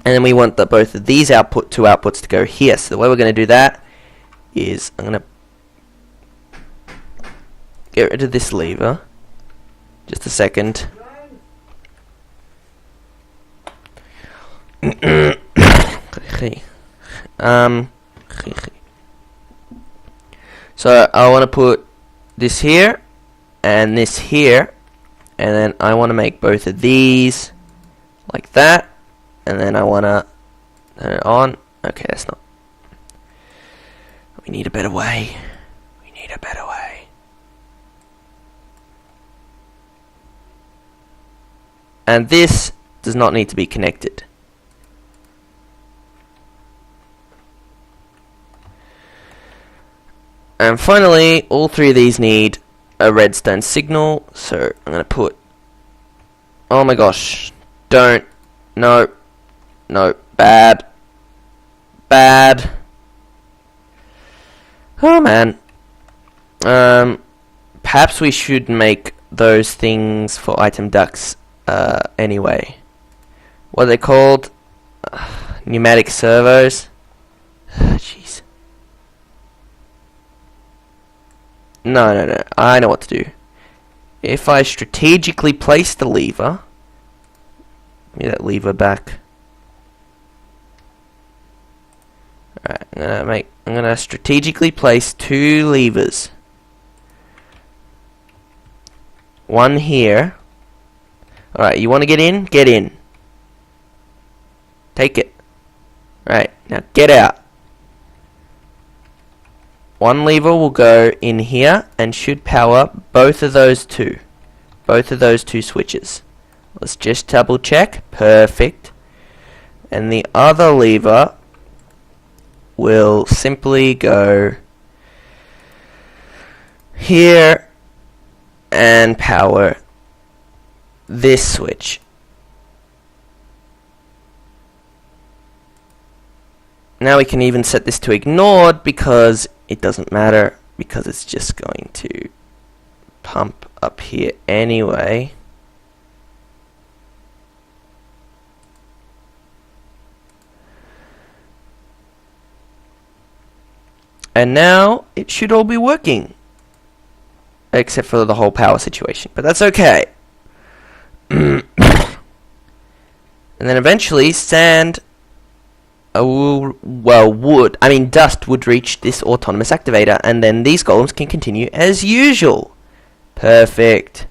and then we want both of these two outputs to go here. So the way we're going to do that is I'm going to get rid of this lever. Just a second. So I want to put this here and this here, and then I want to make both of these like that, and then I want to turn it on. Okay, that's not. We need a better way. We need a better way. And this does not need to be connected. And finally, all three of these need a redstone signal, so I'm going to put... Oh my gosh. Don't. No. No. Bad. Bad. Oh man. Perhaps we should make those things for item ducts anyway. What are they called? Pneumatic servos. Jeez. No. I know what to do. If I strategically place the lever... Give me that lever back. Alright, I'm gonna strategically place two levers. One here. Alright, you wanna get in? Get in. Take it. Right, now get out. One lever will go in here and should power both of those two. Both of those two switches. Let's just double check. Perfect. And the other lever will simply go here and power this switch. Now we can even set this to ignored because it doesn't matter, because it's just going to pump up here anyway. And now it should all be working. Except for the whole power situation. But that's okay. And then eventually sand... dust would reach this autonomous activator. And then these golems can continue as usual. Perfect.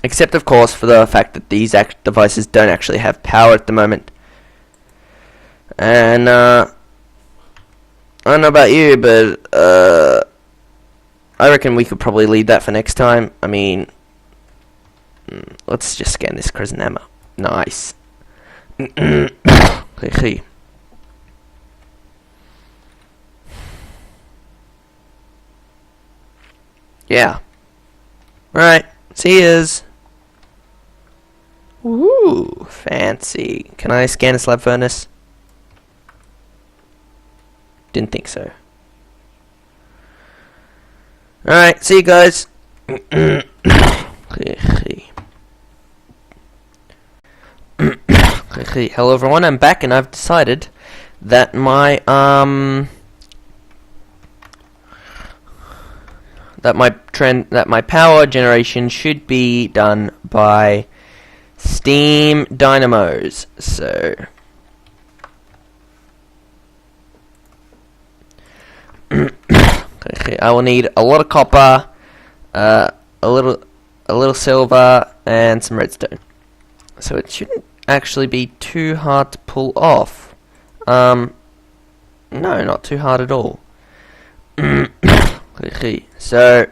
Except, of course, for the fact that these devices don't actually have power at the moment. And, I don't know about you, but, I reckon we could probably leave that for next time. I mean, let's just scan this crescent hammer. Nice. Yeah. Right. See yous. Ooh, fancy. Can I scan a slab furnace? Didn't think so. Alright, see you guys. Hello everyone, I'm back and I've decided that my my power generation should be done by steam dynamos. So I will need a lot of copper, a little silver, and some redstone. So it shouldn't actually be too hard to pull off. No, not too hard at all. So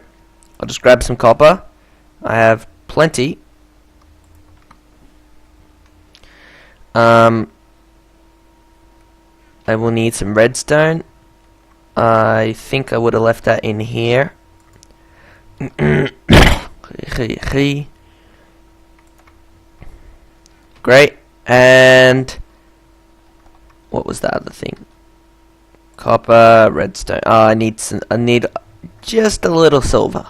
I'll just grab some copper. I have plenty. I will need some redstone. I think I would have left that in here. Great. And what was the other thing? Copper, redstone. Oh, I need just a little silver.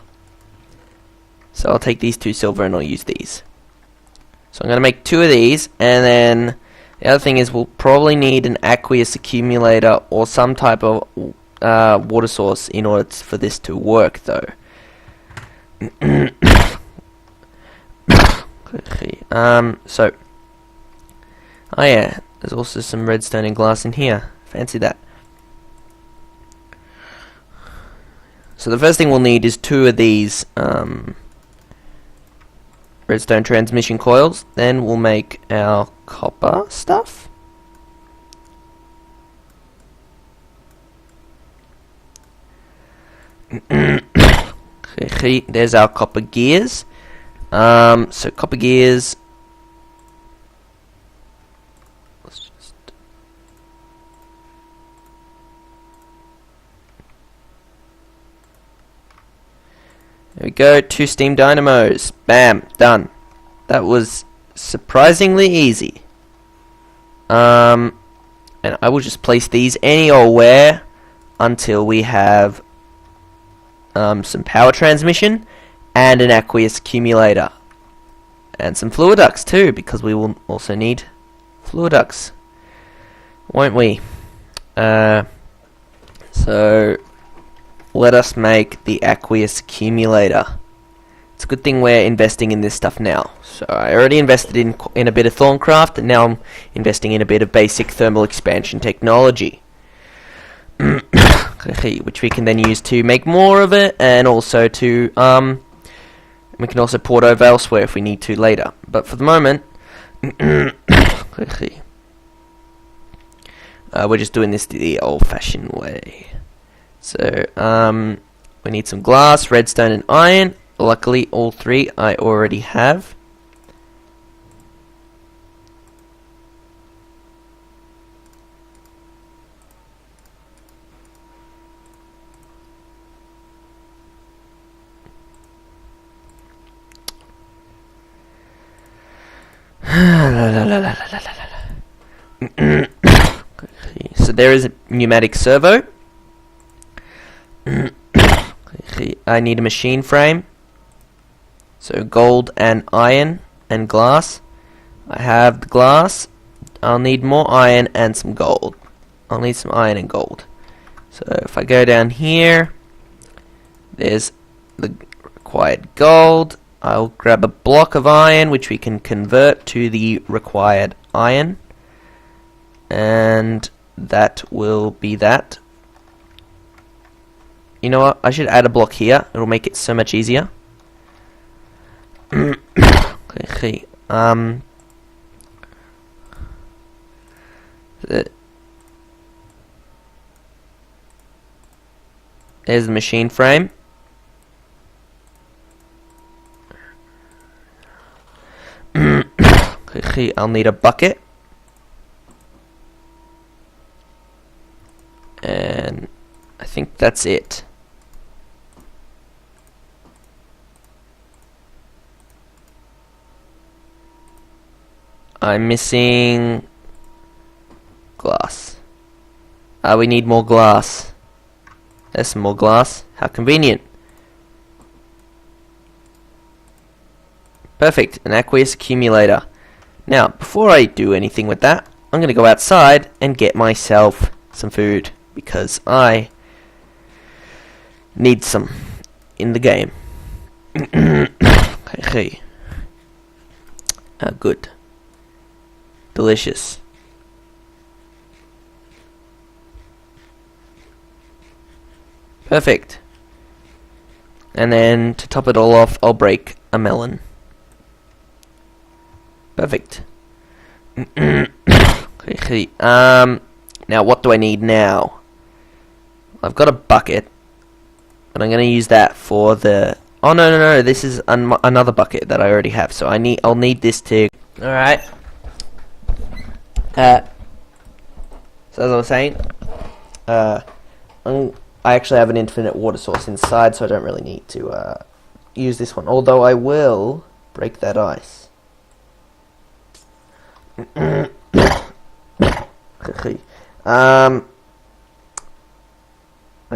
So I'll take these two silver and I'll use these. So I'm going to make two of these, and then the other thing is we'll probably need an aqueous accumulator or some type of water source in order for this to work, though. So, oh yeah, there's also some redstone and glass in here. Fancy that. So the first thing we'll need is two of these redstone transmission coils. Then we'll make our copper stuff. There's our copper gears. So copper gears. Let's just There we go, 2 steam dynamos. Bam, done. That was surprisingly easy. And I will just place these any old where until we have some power transmission and an aqueous accumulator. And some fluid ducts too, because we will also need fluid ducts, won't we? So let us make the aqueous accumulator. It's a good thing we're investing in this stuff now. So I already invested in a bit of Thorncraft, and now I'm investing in a bit of basic thermal expansion technology. Which we can then use to make more of it, and also to we can also port over elsewhere if we need to later. But for the moment, we're just doing this the old-fashioned way. So we need some glass, redstone, and iron. Luckily, all 3 I already have. So there is a pneumatic servo. I need a machine frame. So gold and iron and glass. I have the glass. I'll need more iron and some gold. I'll need some iron and gold. So if I go down here, there's the required gold. I'll grab a block of iron, which we can convert to the required iron. And that will be that. You know what? I should add a block here. It'll make it so much easier. Okay. There's the machine frame. Okay, I'll need a bucket. And I think that's it. I'm missing glass. We need more glass. There's some more glass. How convenient. Perfect, an aqueous accumulator. Now, before I do anything with that, I'm going to go outside and get myself some food, because I need some in the game. Okay. Good. Delicious. Perfect. And then to top it all off, I'll break a melon. Perfect. Okay. Now what do I need now? I've got a bucket, but I'm going to use that for the... Oh no! This is another bucket that I already have. So I'll need this to... All right. So as I was saying, I actually have an infinite water source inside, so I don't really need to use this one. Although I will break that ice. I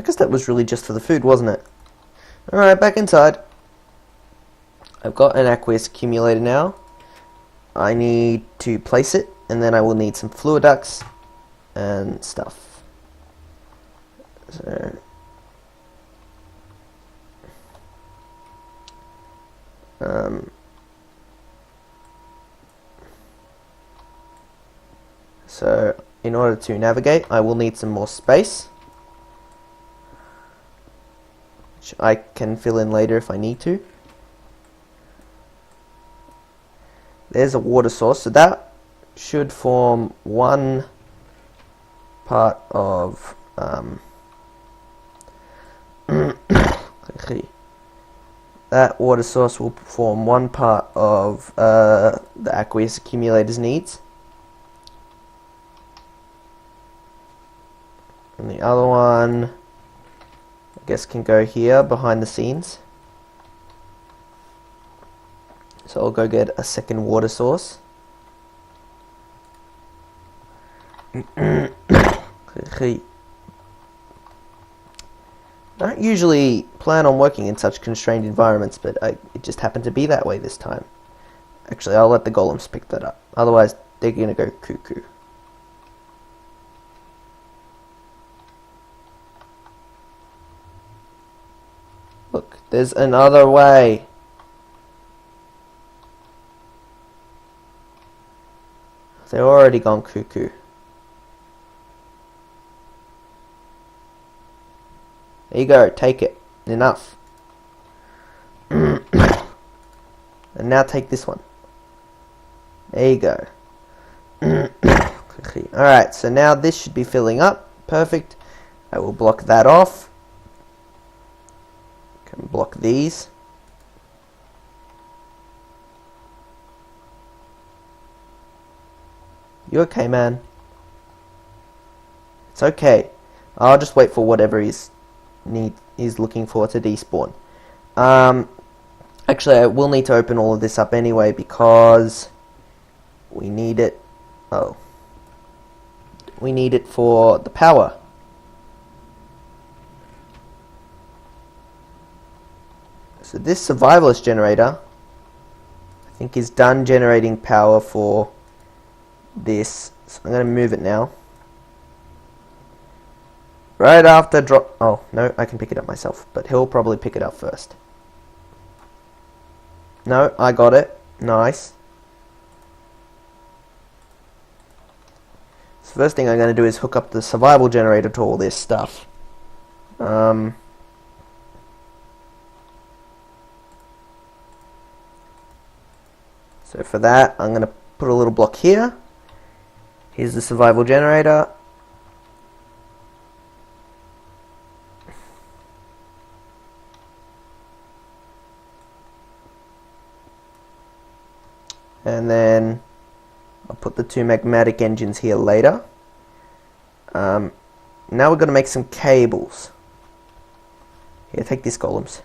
guess that was really just for the food, wasn't it? Alright, back inside. I've got an aqueous accumulator now. I need to place it, and then I will need some fluid ducts and stuff. So in order to navigate, I will need some more space, which I can fill in later if I need to. There's a water source, so that should form one part of that water source will form one part of the aqueous accumulator's needs, and the other one I guess can go here behind the scenes. So I'll go get a second water source. I don't usually plan on working in such constrained environments, but it just happened to be that way this time. Actually, I'll let the golems pick that up. Otherwise, they're gonna go cuckoo. Look, there's another way. They're already gone cuckoo. There you go, take it. Enough. And now take this one. There you go. Alright, so now this should be filling up. Perfect. I will block that off. Can block these. You okay, man? It's okay. I'll just wait for whatever he's looking for to despawn. Actually, I will need to open all of this up anyway because we need it. Oh, we need it for the power. So this survivalist generator, I think, is done generating power for this. So I'm going to move it now. Right after drop... Oh, no, I can pick it up myself, but he'll probably pick it up first. No, I got it. Nice. So first thing I'm going to do is hook up the survival generator to all this stuff. So for that, I'm going to put a little block here. Here's the survival generator. And then I'll put the two magmatic engines here later. Now we're going to make some cables. Here, take this, golems.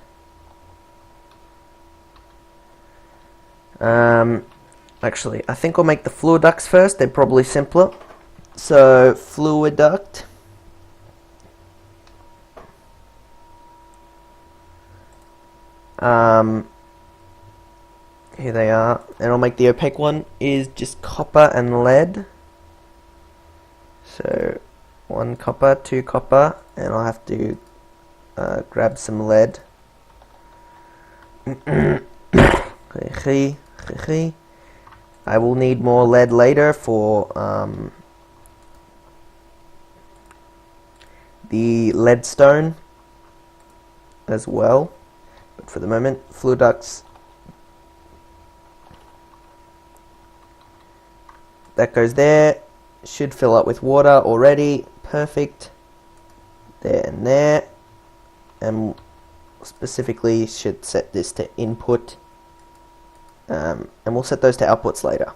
Actually, I think I'll make the fluid ducts first. They're probably simpler. So, fluid duct. Here they are, and I'll make the opaque one is just copper and lead. So 1 copper, 2 copper, and I'll have to grab some lead. I will need more lead later for the lead stone as well, but for the moment, fluid ducts. That goes there. Should fill up with water already. Perfect. There and there. And specifically should set this to input. And we'll set those to outputs later.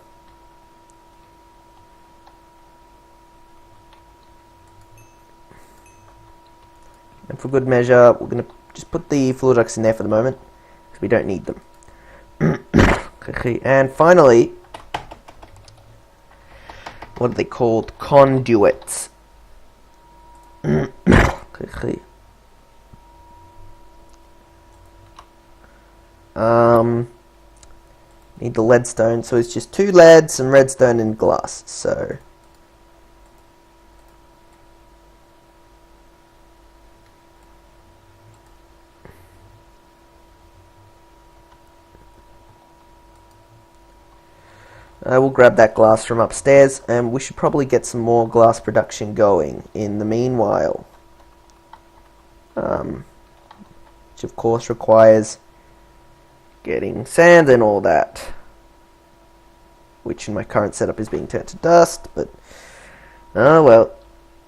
And for good measure, we're going to just put the fluid ducts in there for the moment, because we don't need them. And finally, what are they called? Conduits. Need the leadstone, so it's just 2 lead, some redstone, and glass. So I will grab that glass from upstairs, and we should probably get some more glass production going in the meanwhile. Which of course requires getting sand and all that. Which in my current setup is being turned to dust, but oh well.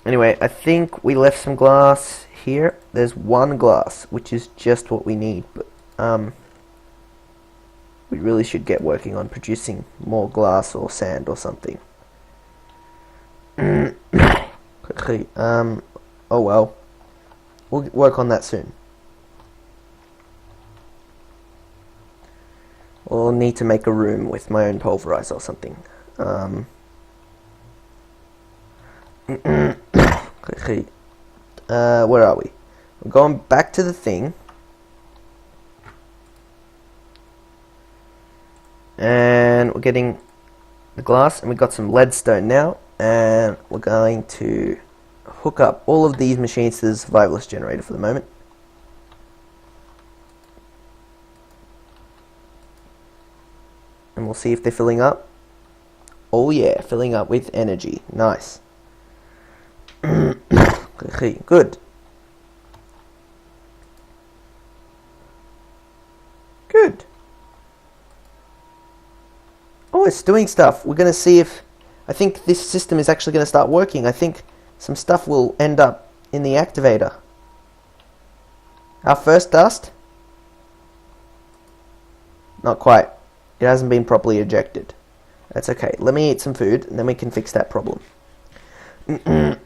Anyway, I think we left some glass here. There's 1 glass, which is just what we need, but we really should get working on producing more glass or sand or something. Oh well. We'll work on that soon. Or need to make a room with my own pulverizer or something. Where are we? We're going back to the thing. And we're getting the glass, and we've got some leadstone now. And we're going to hook up all of these machines to the survivalist generator for the moment. And we'll see if they're filling up. Oh yeah, filling up with energy. Nice. Good. Good. Oh, it's doing stuff. We're going to see if... I think this system is actually going to start working. I think some stuff will end up in the activator. Our first dust? Not quite. It hasn't been properly ejected. That's okay. Let me eat some food, and then we can fix that problem. And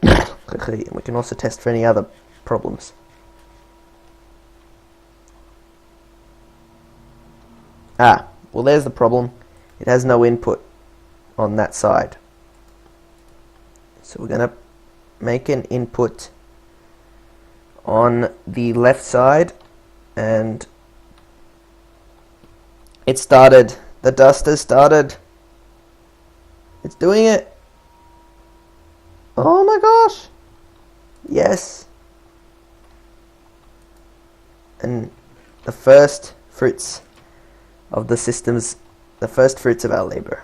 we can also test for any other problems. Ah, well there's the problem. It has no input on that side. So we're going to make an input on the left side, and it started. The dust has started. It's doing it. Oh my gosh. Yes. And the first fruits of the systems, the first fruits of our labor.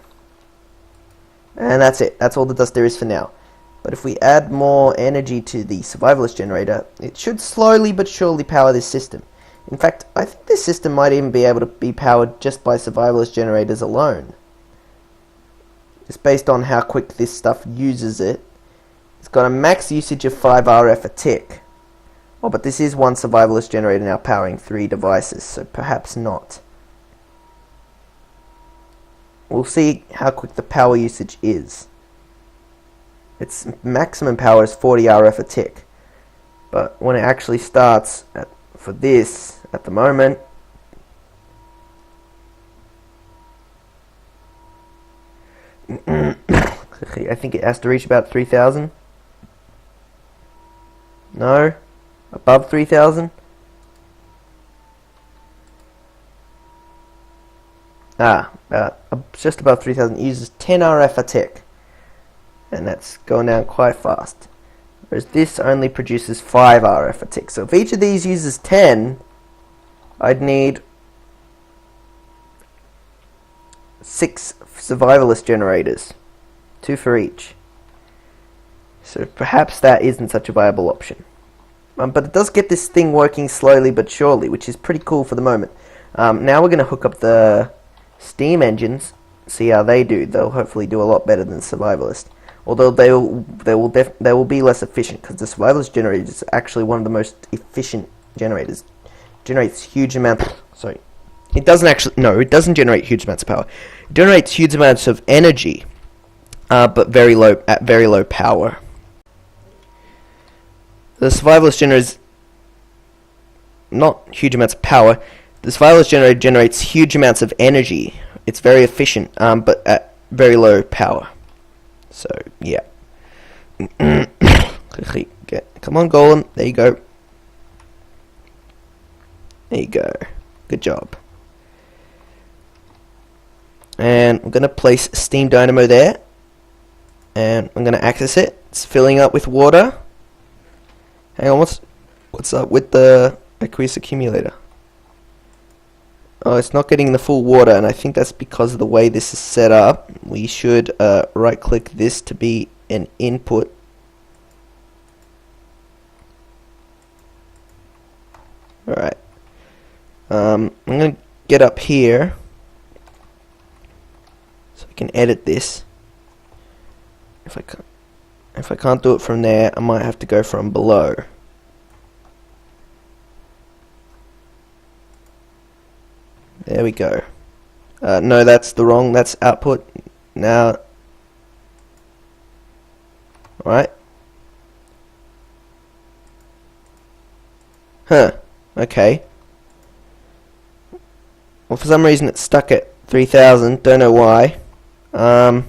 And that's it. That's all the dust there is for now. But if we add more energy to the survivalist generator, it should slowly but surely power this system. In fact, I think this system might even be able to be powered just by survivalist generators alone. Just based on how quick this stuff uses it. It's got a max usage of 5 RF a tick. Oh, but this is one survivalist generator now powering 3 devices, so perhaps not. We'll see how quick the power usage is. Its maximum power is 40 RF a tick. But when it actually starts for this at the moment, I think it has to reach about 3,000. No? Above 3,000? Just above 3,000. It uses 10 RF a tick. And that's going down quite fast. Whereas this only produces 5 RF a tick. So if each of these uses 10, I'd need 6 survivalist generators. 2 for each. So perhaps that isn't such a viable option. But it does get this thing working slowly but surely, which is pretty cool for the moment. Now we're going to hook up the steam engines, see how they do. They'll hopefully do a lot better than survivalist. Although they will be less efficient, because the survivalist generator is actually one of the most efficient generators. It generates huge amounts. Sorry, it doesn't actually. No, it doesn't generate huge amounts of power. It generates huge amounts of energy, but at very low power. The survivalist generator is not huge amounts of power. The survivalist generator generates huge amounts of energy. It's very efficient, but at very low power. So, yeah. Come on, golem. There you go. There you go. Good job. And I'm going to place steam dynamo there. And I'm going to access it. It's filling up with water. Hang on, what's up with the aqueous accumulator? Oh, it's not getting the full water, and I think that's because of the way this is set up. We should right-click this to be an input. Alright. I'm going to get up here so I can edit this. If I can't do it from there, I might have to go from below. There we go. No, that's the wrong. That's output. Now, right? Huh. Okay. Well, for some reason it's stuck at 3000. Don't know why. Odd.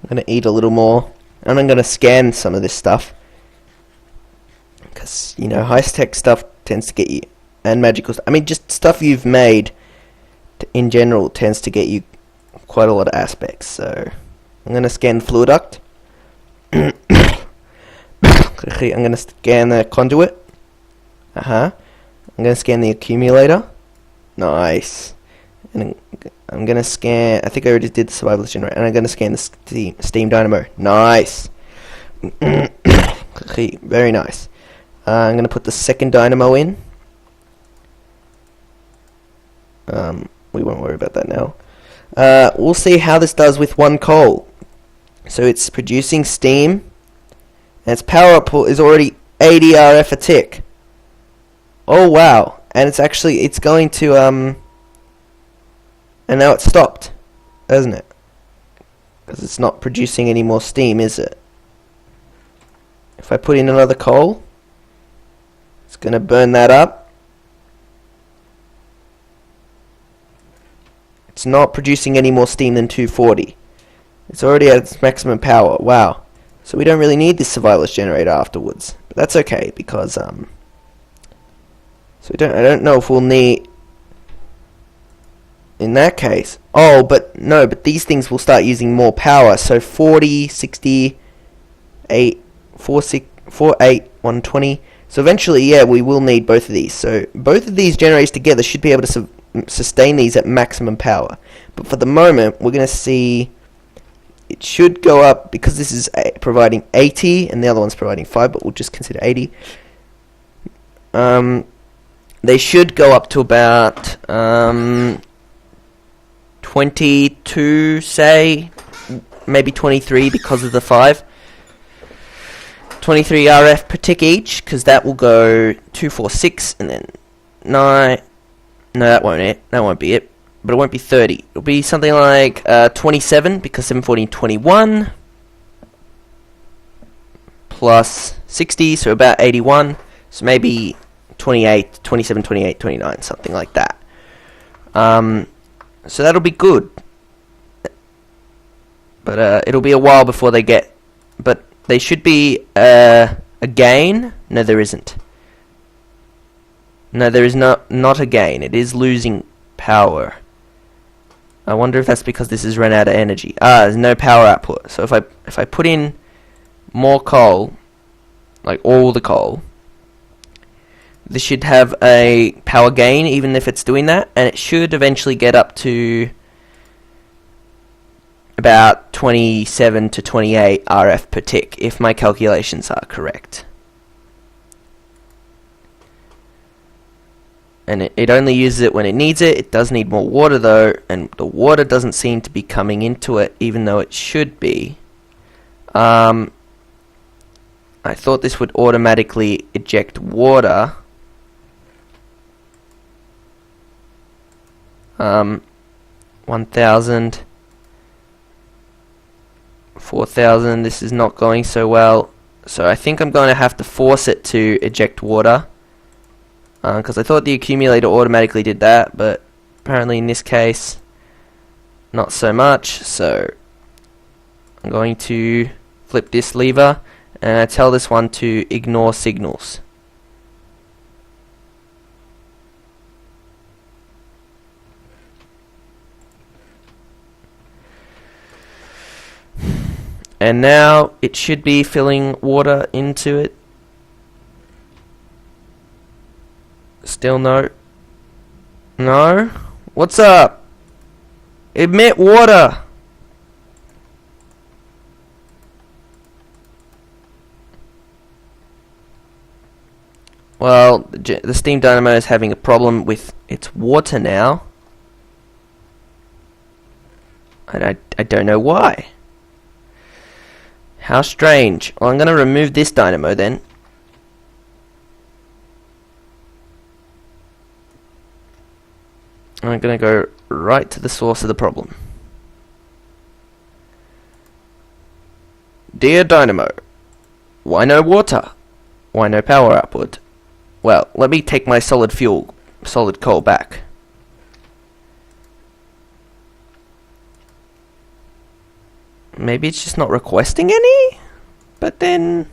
I'm going to eat a little more. And I'm going to scan some of this stuff. Because, you know, high-tech stuff tends to get you... And magical stuff. I mean, just stuff you've made in general tends to get you quite a lot of aspects. So, I'm going to scan the fluid duct. I'm going to scan the conduit. I'm going to scan the accumulator. Nice. And I'm going to scan... I think I already did the survivalist generator. And I'm going to scan the steam dynamo. Nice. Very nice. I'm going to put the second dynamo in. We won't worry about that now. We'll see how this does with one coal. So it's producing steam. And its power output is already 80 RF a tick. Oh wow. And it's going to... And now it's stopped, hasn't it? Because it's not producing any more steam, is it? If I put in another coal, it's going to burn that up. It's not producing any more steam than 240. It's already at its maximum power. Wow. So we don't really need this survivalist generator afterwards. But that's okay, because so I don't know if we'll need... In that case, but these things will start using more power. So 40, 60, 8, 4, 6, 4, 8, 120. So eventually, yeah, we will need both of these. So both of these generators together should be able to sustain these at maximum power. But for the moment, we're going to see it should go up because this is providing 80 and the other one's providing 5, but we'll just consider 80. They should go up to about 22, say, maybe 23 because of the 5. 23 RF per tick each, because that will go 246 and then 9. No, that won't be it. But it won't be 30. It'll be something like 27 because 740 and 21 plus 60, so about 81. So maybe 28, 27, 28, 29, something like that. So that'll be good. But it'll be a while before they get... But they should be a gain. No, there isn't. No, there is not a gain. It is losing power. I wonder if that's because this has run out of energy. There's no power output. So if I put in more coal, like all the coal, this should have a power gain even if it's doing that, and it should eventually get up to about 27 to 28 RF per tick if my calculations are correct. And it only uses it when it needs it. It does need more water though, and the water doesn't seem to be coming into it even though it should be. I thought this would automatically eject water. 1,000, 4,000. This is not going so well. So I think I'm going to have to force it to eject water. Because I thought the accumulator automatically did that, but apparently in this case, not so much. So I'm going to flip this lever and I tell this one to ignore signals. And now it should be filling water into it. Still no. No? What's up? Emit water! Well, the steam dynamo is having a problem with its water now. I don't know why. How strange. Well, I'm going to remove this dynamo then. I'm going to go right to the source of the problem. Dear Dynamo, why no water? Why no power output? Well, let me take my solid coal back. Maybe it's just not requesting any? But then,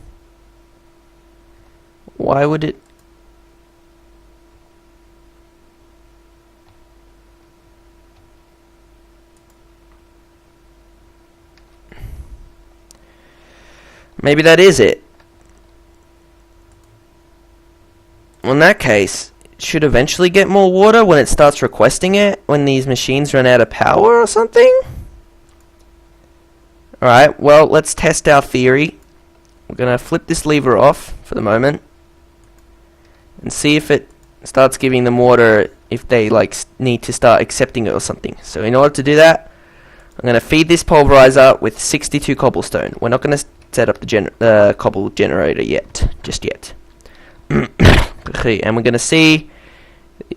why would it? Maybe that is it. Well, in that case, it should eventually get more water when it starts requesting it, when these machines run out of power or something? Alright, well, let's test our theory. We're going to flip this lever off for the moment and see if it starts giving them water if they need to start accepting it or something. So in order to do that, I'm going to feed this pulverizer with 62 cobblestone. We're not going to set up the cobble generator just yet. Okay, and we're going to see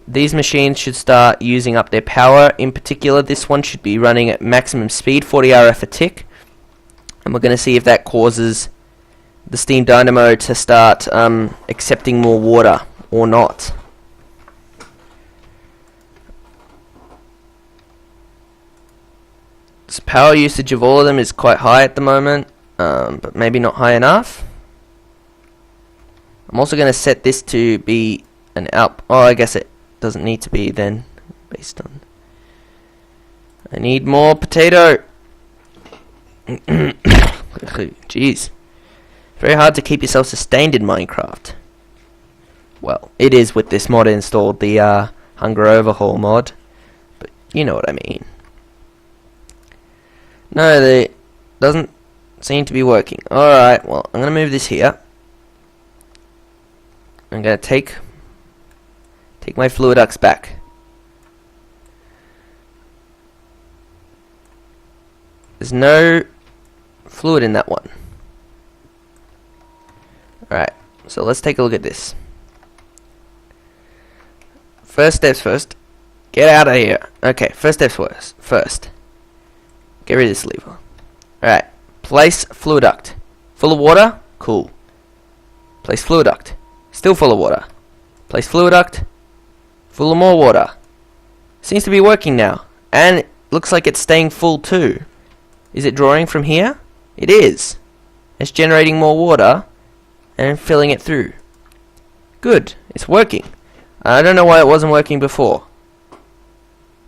these machines should start using up their power. In particular, this one should be running at maximum speed, 40 RF a tick. And we're going to see if that causes the steam dynamo to start accepting more water or not. So power usage of all of them is quite high at the moment, but maybe not high enough. I'm also going to set this to be an out. Oh, I guess it doesn't need to be then, based on. I need more potato. Jeez. Very hard to keep yourself sustained in Minecraft. Well, it is with this mod installed, the Hunger Overhaul mod. But you know what I mean. No, it doesn't seem to be working. Alright, well, I'm going to move this here. I'm going to take my fluiducts back. There's no fluid in that one. Alright, so let's take a look at this. First steps first. Get out of here. Okay, first steps first. Get rid of this lever. Alright, place fluid duct. Full of water? Cool. Place fluid duct. Still full of water. Place fluid duct. Full of more water. Seems to be working now. And it looks like it's staying full too. Is it drawing from here? It is. It's generating more water and filling it through. Good. It's working. I don't know why it wasn't working before.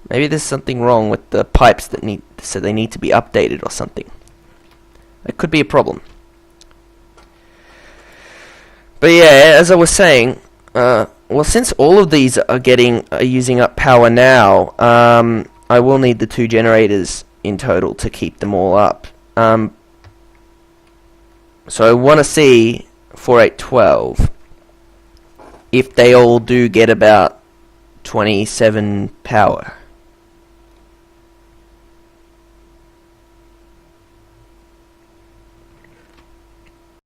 Maybe there's something wrong with the pipes that need to be updated or something. That could be a problem. But yeah, as I was saying, well, since all of these are using up power now, I will need the 2 generators in total to keep them all up. So I want to see 4812 if they all do get about 27 power.